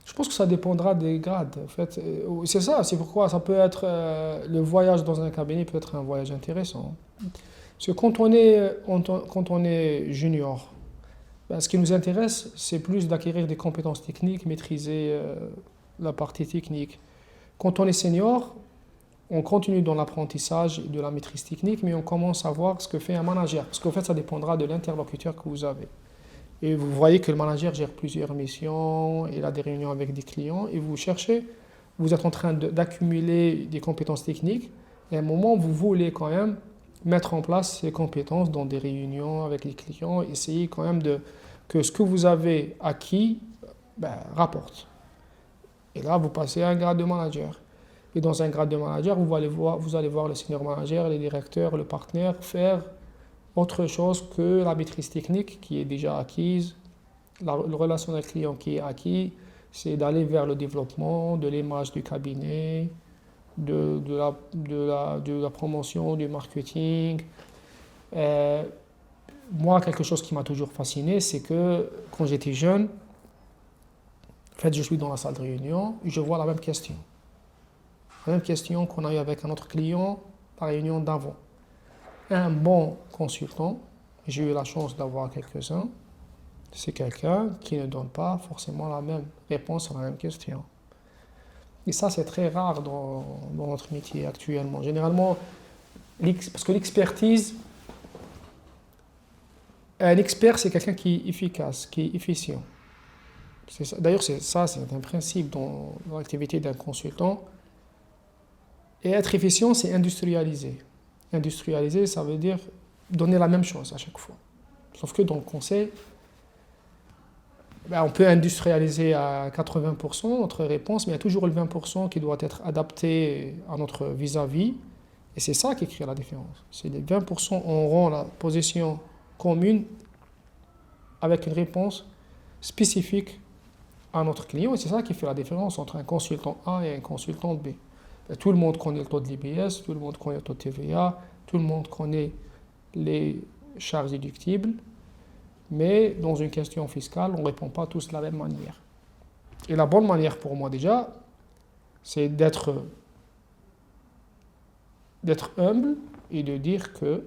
Je pense que ça dépendra des grades. En fait, c'est ça, c'est pourquoi ça peut être le voyage dans un cabinet peut être un voyage intéressant. Parce que quand on est junior, ben, ce qui nous intéresse, c'est plus d'acquérir des compétences techniques, maîtriser la partie technique. Quand on est senior, on continue dans l'apprentissage et de la maîtrise technique, mais on commence à voir ce que fait un manager. Parce qu'en fait, ça dépendra de l'interlocuteur que vous avez. Et vous voyez que le manager gère plusieurs missions, il a des réunions avec des clients, et vous cherchez, vous êtes en train d'accumuler des compétences techniques, et à un moment, vous voulez quand même mettre en place ces compétences dans des réunions avec les clients, essayer quand même que ce que vous avez acquis rapporte. Et là, vous passez à un grade de manager. Et dans un grade de manager, vous allez voir le senior manager, les directeurs, le partenaire faire autre chose que la maîtrise technique qui est déjà acquise, le relationnel client qui est acquis, c'est d'aller vers le développement de l'image du cabinet, de la promotion, du marketing. Moi, quelque chose qui m'a toujours fasciné, c'est que quand j'étais jeune, en fait, je suis dans la salle de réunion, je vois la même question. La même question qu'on a eu avec un autre client, la réunion d'avant. Un bon consultant, j'ai eu la chance d'avoir quelques-uns, c'est quelqu'un qui ne donne pas forcément la même réponse à la même question. Et ça, c'est très rare dans notre métier actuellement. Généralement, parce que l'expertise, un expert, c'est quelqu'un qui est efficace, qui est efficient. D'ailleurs, c'est un principe dans l'activité d'un consultant. Et être efficient, c'est industrialiser. Industrialiser, ça veut dire donner la même chose à chaque fois. Sauf que dans le conseil, on peut industrialiser à 80% notre réponse, mais il y a toujours le 20% qui doit être adapté à notre vis-à-vis. Et c'est ça qui crée la différence. C'est les 20% auront la position commune avec une réponse spécifique à notre client. Et c'est ça qui fait la différence entre un consultant A et un consultant B. Tout le monde connaît le taux de l'IBS, tout le monde connaît le taux de TVA, tout le monde connaît les charges déductibles, mais dans une question fiscale, on ne répond pas tous de la même manière. Et la bonne manière pour moi déjà, c'est d'être humble et de dire que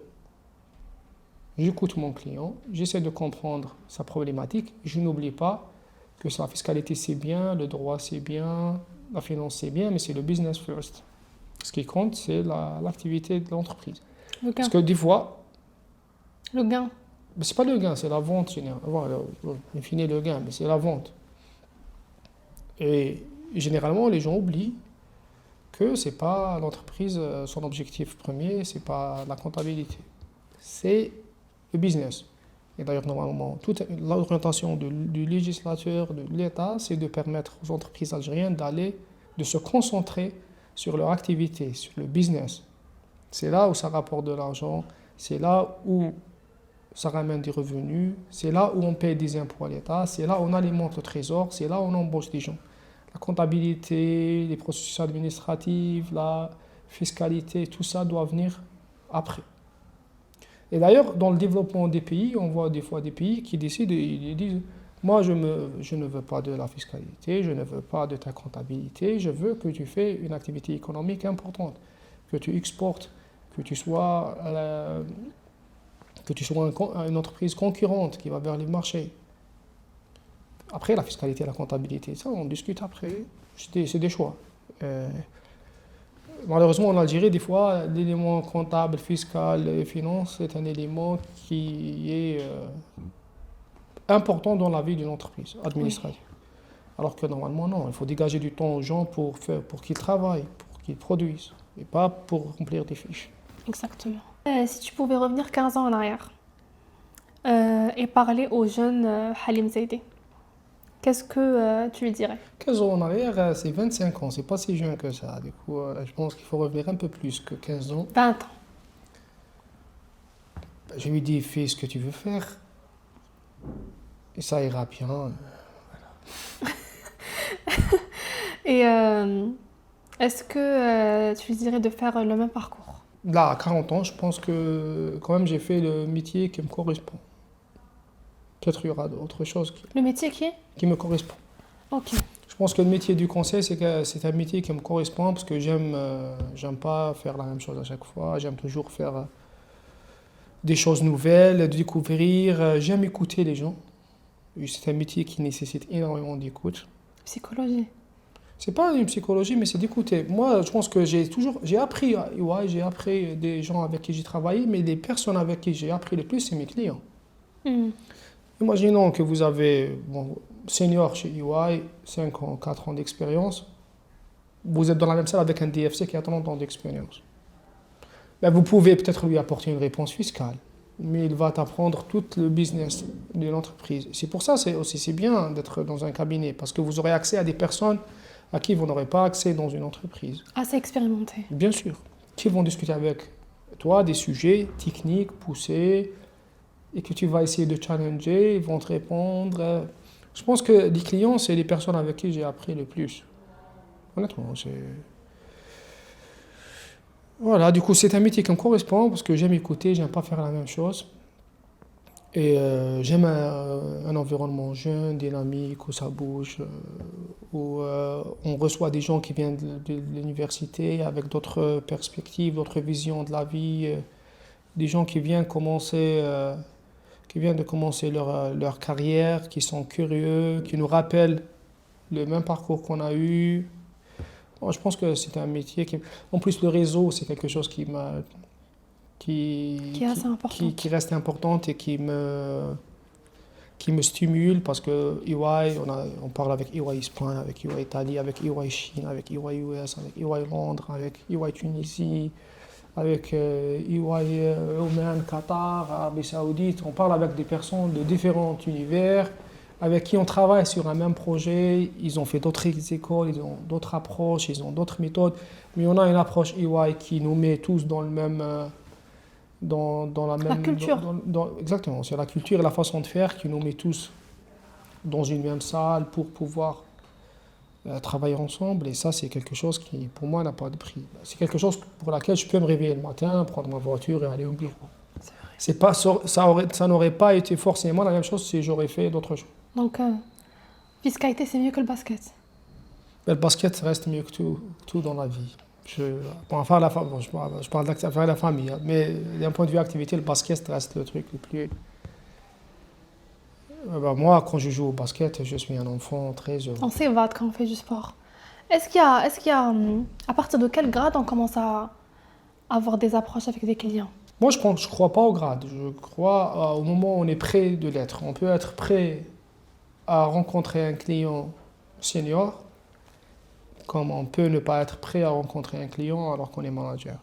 j'écoute mon client, j'essaie de comprendre sa problématique, je n'oublie pas que la fiscalité c'est bien, le droit c'est bien, la finance c'est bien, mais c'est le business first. Ce qui compte, c'est l'activité de l'entreprise. Le gain. Parce que des fois, Le gain. c'est pas le gain, c'est la vente généralement. In fine, le gain, mais c'est la vente. Et généralement, les gens oublient que c'est pas l'entreprise, son objectif premier, c'est pas la comptabilité. C'est le business. Et d'ailleurs, normalement, toute l'orientation du législateur, de l'État, c'est de permettre aux entreprises algériennes de se concentrer sur leur activité, sur le business. C'est là où ça rapporte de l'argent, c'est là où ça ramène des revenus, c'est là où on paye des impôts à l'État, c'est là où on alimente le trésor, c'est là où on embauche des gens. La comptabilité, les processus administratifs, la fiscalité, tout ça doit venir après. Et d'ailleurs, dans le développement des pays, on voit des fois des pays qui décident, ils disent moi, je ne veux pas de la fiscalité, je ne veux pas de ta comptabilité, je veux que tu fais une activité économique importante, que tu exportes, que tu sois une entreprise concurrente qui va vers les marchés. Après, la fiscalité, la comptabilité, ça, on discute après. C'est des choix. Euh, Malheureusement, en Algérie, des fois, l'élément comptable, fiscal et finance est un élément qui est important dans la vie d'une entreprise Oui, administrative. Alors que normalement, non. Il faut dégager du temps aux gens pour qu'ils travaillent, pour qu'ils produisent, et pas pour remplir des fiches. exactement. Si tu pouvais revenir 15 ans en arrière et parler au jeune Halim Zaidi, qu'est-ce que tu lui dirais? 15 ans en arrière, c'est 25 ans, c'est pas si jeune que ça. Du coup, je pense qu'il faut revenir un peu plus que 15 ans. 20 ans. Je lui dis, fais ce que tu veux faire, et ça ira bien. Et est-ce que tu lui dirais de faire le même parcours? Là, à 40 ans, je pense que quand même j'ai fait le métier qui me correspond. Peut-être il y aura autre chose Le métier qui est? qui me correspond. Ok. Je pense que le métier du conseil, c'est un métier qui me correspond parce que j'aime pas faire la même chose à chaque fois. J'aime toujours faire des choses nouvelles, découvrir. J'aime écouter les gens. Et c'est un métier qui nécessite énormément d'écoute. Psychologie. C'est pas une psychologie, mais c'est d'écouter. Moi, je pense que j'ai appris à EY, j'ai appris des gens avec qui j'ai travaillé, mais les personnes avec qui j'ai appris le plus, c'est mes clients. Hmm. Imaginons que vous avez, bon, senior chez EY, 5 ans, 4 ans d'expérience. Vous êtes dans la même salle avec un DFC qui a 30 ans d'expérience. Ben, vous pouvez peut-être lui apporter une réponse fiscale, mais il va t'apprendre tout le business de l'entreprise. C'est pour ça c'est bien d'être dans un cabinet, parce que vous aurez accès à des personnes à qui vous n'aurez pas accès dans une entreprise. Assez expérimenté. Bien sûr, qui vont discuter avec toi des sujets techniques, poussés, et que tu vas essayer de challenger, ils vont te répondre. Je pense que les clients, c'est les personnes avec qui j'ai appris le plus. Honnêtement, c'est... Voilà, du coup, c'est un métier qui me correspond parce que j'aime écouter, j'aime pas faire la même chose. Et j'aime un environnement jeune, dynamique, où ça bouge, où on reçoit des gens qui viennent de l'université avec d'autres perspectives, d'autres visions de la vie, des gens qui viennent de commencer leur carrière, qui sont curieux, qui nous rappellent le même parcours qu'on a eu. Bon, je pense que c'est un métier qui... En plus, le réseau, c'est quelque chose Qui est assez important. qui reste importante et qui me stimule parce que EY, on parle avec EY Espagne, avec EY Italie, avec EY Chine, avec EY US, avec EY Londres, avec EY Tunisie, avec EY Oman, Qatar, Arabie Saoudite. On parle avec des personnes de différents univers avec qui on travaille sur un même projet. Ils ont fait d'autres écoles, ils ont d'autres approches, ils ont d'autres méthodes. Mais on a une approche EY qui nous met tous dans le même... dans la La même... culture. Exactement, c'est la culture et la façon de faire qui nous met tous dans une même salle pour pouvoir travailler ensemble. Et ça, c'est quelque chose qui, pour moi, n'a pas de prix. C'est quelque chose pour laquelle je peux me réveiller le matin, prendre ma voiture et aller au bureau. C'est pas, ça n'aurait pas été forcément la même chose si j'aurais fait d'autres choses. Donc, fiscalité, c'est mieux que le basket. Mais le basket reste mieux que tout dans la vie. Pour faire bon, je parle d'affaire la famille, hein, mais d'un point de vue activité, le basket reste le truc le plus... moi, quand je joue au basket, je suis un enfant très heureux. On s'évade quand on fait du sport. Est-ce qu'il y a, à partir de quel grade on commence à avoir des approches avec des clients? Moi, je crois pas au grade. Je crois au moment où on est prêt de l'être. On peut être prêt à rencontrer un client senior, comme on peut ne pas être prêt à rencontrer un client alors qu'on est manager.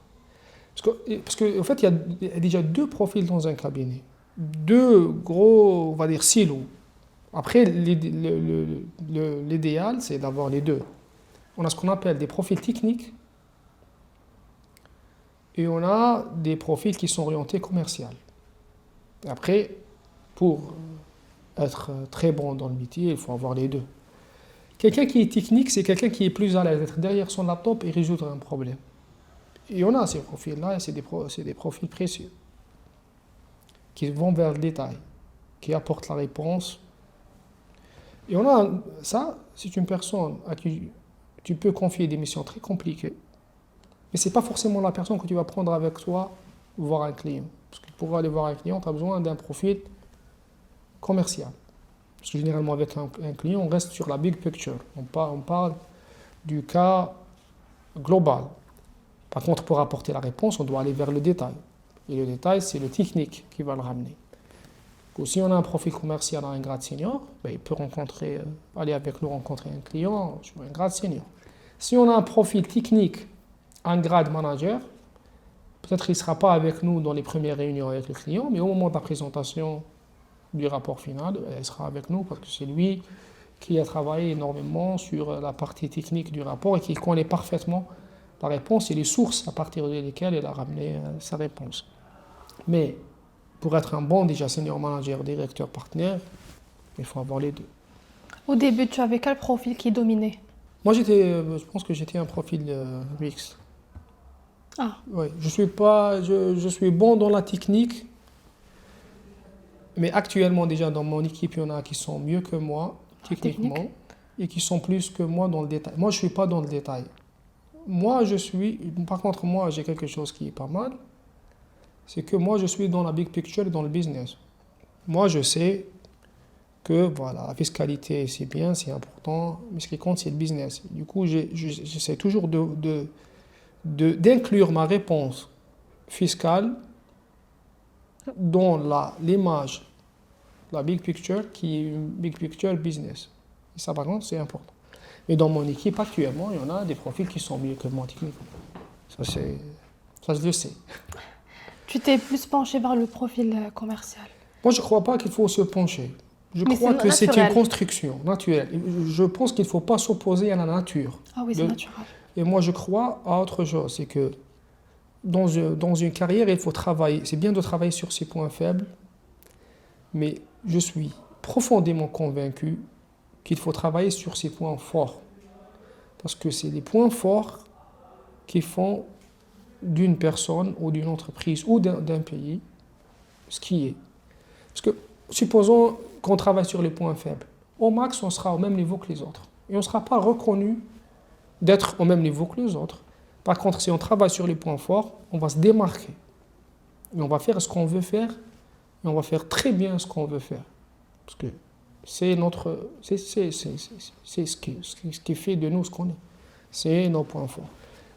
Parce que, en fait, il y a déjà deux profils dans un cabinet. Deux gros, on va dire, silos. Après, l'idéal, c'est d'avoir les deux. On a ce qu'on appelle des profils techniques et on a des profils qui sont orientés commercial. Après, pour être très bon dans le métier, il faut avoir les deux. Quelqu'un qui est technique, c'est quelqu'un qui est plus à l'aise d'être derrière son laptop et résoudre un problème. Et on a ces profils-là, et c'est des profils précieux, qui vont vers le détail, qui apportent la réponse. Et on a ça, c'est une personne à qui tu peux confier des missions très compliquées, mais ce n'est pas forcément la personne que tu vas prendre avec toi voir un client. Parce que pour aller voir un client, tu as besoin d'un profil commercial. Parce que généralement, avec un client, on reste sur la big picture. On parle du cas global. Par contre, pour apporter la réponse, on doit aller vers le détail. Et le détail, c'est le technique qui va le ramener. Donc, si on a un profil commercial à un grade senior, ben, il peut aller avec nous rencontrer un client sur un grade senior. Si on a un profil technique à un grade manager, peut-être qu'il ne sera pas avec nous dans les premières réunions avec le client, mais au moment de la présentation du rapport final, il sera avec nous parce que c'est lui qui a travaillé énormément sur la partie technique du rapport et qui connaît parfaitement la réponse et les sources à partir desquelles il a ramené sa réponse. Mais pour être un bon déjà senior manager, directeur, partenaire, il faut avoir les deux. Au début, tu avais quel profil qui dominait? Moi, je pense que j'étais un profil mixte. Ah, Oui, je suis bon dans la technique, mais actuellement déjà dans mon équipe, il y en a qui sont mieux que moi techniquement technique. et qui sont plus que moi dans le détail. Moi, je suis pas dans le détail. Par contre, moi, j'ai quelque chose qui est pas mal, c'est que moi, je suis dans la big picture et dans le business. Moi, je sais que voilà, la fiscalité, c'est bien, c'est important, mais ce qui compte, c'est le business. Du coup, j'essaie toujours d'inclure ma réponse fiscale dans l'image, la big picture, qui est une big picture business. Et ça, par contre, c'est important. Mais dans mon équipe, actuellement, il y en a des profils qui sont mieux que moi techniquement. Ça, je le sais. Tu t'es plus penché vers le profil commercial. Moi, je ne crois pas qu'il faut se pencher. Je Mais crois c'est que c'est une naturel. construction naturelle. Je pense qu'il ne faut pas s'opposer à la nature. Ah oui, c'est naturel. Et moi, je crois à autre chose. C'est que dans une carrière, il faut travailler. C'est bien de travailler sur ses points faibles, mais je suis profondément convaincu qu'il faut travailler sur ses points forts. Parce que c'est les points forts qui font d'une personne ou d'une entreprise ou d'un pays ce qui est. Parce que supposons qu'on travaille sur les points faibles. Au max, on sera au même niveau que les autres. Et on ne sera pas reconnu d'être au même niveau que les autres. Par contre, si on travaille sur les points forts, on va se démarquer. Et on va faire ce qu'on veut faire. Et on va faire très bien ce qu'on veut faire. Parce que c'est ce qui fait de nous ce qu'on est. C'est nos points forts.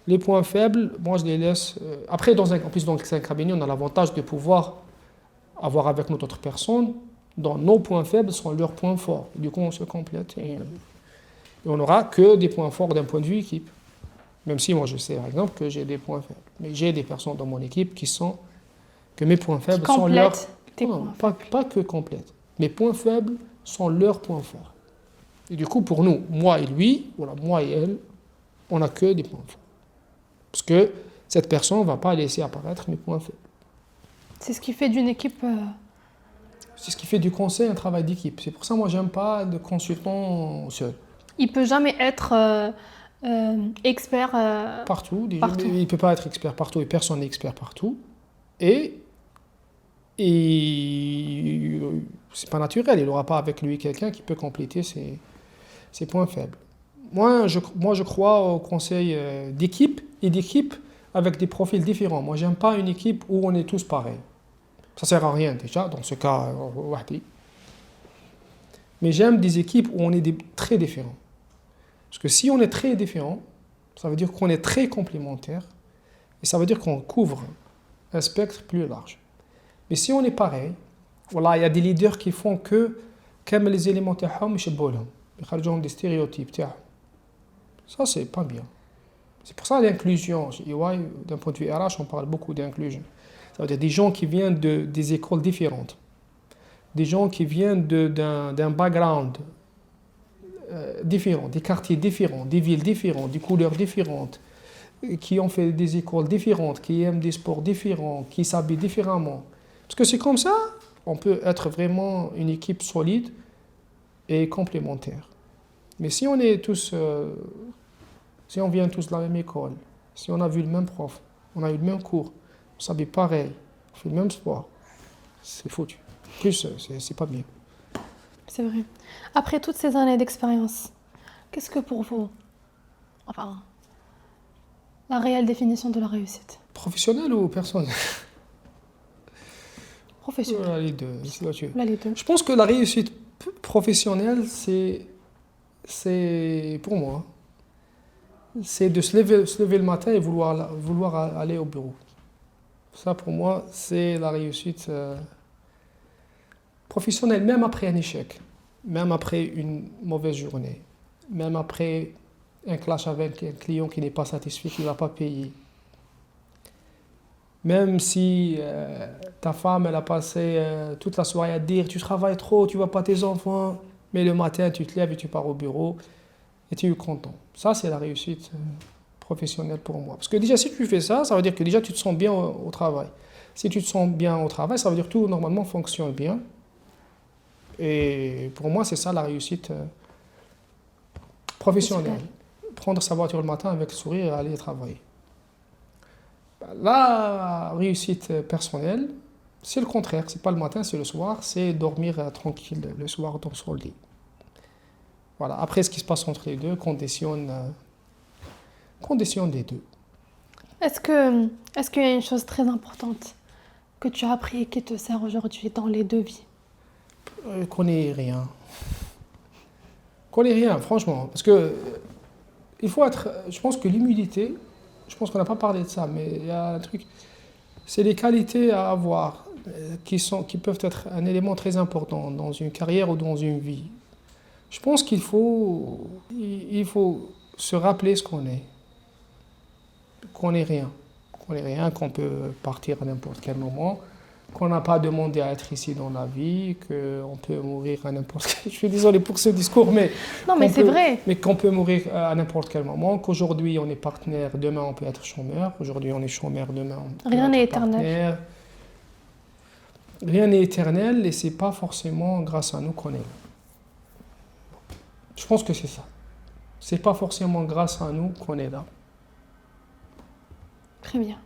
Les points faibles, moi je les laisse. Après, en plus, dans un cabinet, on a l'avantage de pouvoir avoir avec nous d'autres personnes dont nos points faibles sont leurs points forts. Du coup, on se complète et on n'aura que des points forts d'un point de vue équipe. Même si moi je sais, par exemple, que j'ai des points faibles. Mais j'ai des personnes dans mon équipe que mes points faibles sont leurs. Tes Non, points pas que complètes. Mes points faibles sont leurs points forts. Et du coup, pour nous, moi et lui, voilà, moi et elle, on n'a que des points forts. Parce que cette personne ne va pas laisser apparaître mes points faibles. C'est ce qui fait d'une équipe. C'est ce qui fait du conseil un travail d'équipe. C'est pour ça que moi, j'aime pas de consultant seul. Il peut jamais être expert Partout, partout. Il ne peut pas être expert partout et personne n'est expert partout. Et c'est pas naturel, il n'aura pas avec lui quelqu'un qui peut compléter ses points faibles. Moi, je crois au conseil d'équipe et d'équipe avec des profils différents. Moi, j'aime pas une équipe où on est tous pareils. Ça sert à rien déjà, dans ce cas, wahdi. Mais j'aime des équipes où on est très différents. Parce que si on est très différents, ça veut dire qu'on est très complémentaires et ça veut dire qu'on couvre un spectre plus large. Mais si on est pareil, voilà, il y a des leaders qui font que comme les éléments تاعهم يشبهوا لهم يخرجوهم des stéréotypes تاعهم. Ça c'est pas bien. C'est pour ça l'inclusion chez EY, d'un point de vue RH, on parle beaucoup d'inclusion. Ça veut dire des gens qui viennent des écoles différentes, des gens qui viennent d'un background différent, des quartiers différents, des villes différentes, des couleurs différentes, qui ont fait des écoles différentes, qui aiment des sports différents, qui s'habillent différemment. Parce que c'est comme ça, on peut être vraiment une équipe solide et complémentaire. Mais si on est tous, si on vient tous de la même école, si on a vu le même prof, on a eu le même cours, on s'habille pareil, on fait le même sport, c'est foutu. En plus, c'est pas bien. C'est vrai. Après toutes ces années d'expérience, qu'est-ce que pour vous, enfin, la réelle définition de la réussite? Professionnel ou personnel? Professionnelle. Les deux. Là, les deux. Je pense que la réussite Professionnel, c'est pour moi, c'est de se lever le matin et vouloir aller au bureau. Ça, pour moi, c'est la réussite professionnelle, même après un échec, même après une mauvaise journée, même après un clash avec un client qui n'est pas satisfait, qui ne va pas payer. Même si ta femme, elle a passé toute la soirée à te dire tu travailles trop, tu ne vois pas tes enfants, mais le matin, tu te lèves et tu pars au bureau et tu es content. Ça, c'est la réussite professionnelle pour moi. Parce que déjà, si tu fais ça, ça veut dire que déjà, tu te sens bien au travail. Si tu te sens bien au travail, ça veut dire que tout, normalement, fonctionne bien. Et pour moi, c'est ça la réussite professionnelle. Prendre sa voiture le matin avec le sourire et aller travailler. La réussite personnelle, c'est le contraire. C'est pas le matin, c'est le soir. C'est dormir tranquille le soir dans son lit. Voilà. Après, ce qui se passe entre les deux conditionne les deux. Est-ce qu'il y a une chose très importante que tu as appris et qui te sert aujourd'hui dans les deux vies? Connais rien. Connais rien, franchement. Parce que il faut être. Je pense que l'humilité, je pense qu'on n'a pas parlé de ça, mais il y a un truc. C'est les qualités à avoir qui peuvent être un élément très important dans une carrière ou dans une vie. Je pense il faut se rappeler ce qu'on est. Qu'on n'est rien. Qu'on n'est rien, qu'on peut partir à n'importe quel moment, qu'on n'a pas demandé à être ici dans la vie, qu'on peut mourir à n'importe quel... Je suis désolé pour ce discours, mais... Non, mais c'est vrai. Mais qu'on peut mourir à n'importe quel moment, qu'aujourd'hui on est partenaire, demain on peut être chômeur, aujourd'hui on est chômeur, demain on peut Rien n'est être éternel. partenaire. Rien n'est éternel et c'est pas forcément grâce à nous qu'on est là. Je pense que c'est ça. C'est pas forcément grâce à nous qu'on est là. Très bien.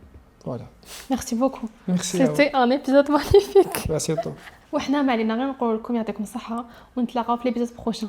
Voilà. Merci beaucoup. Merci à vous. C'était un épisode magnifique. Merci à toi. وإحنا ما علينا غير نقول لكم يعطيكم الصحة ونتلاقاو في الإبيزود بروشان.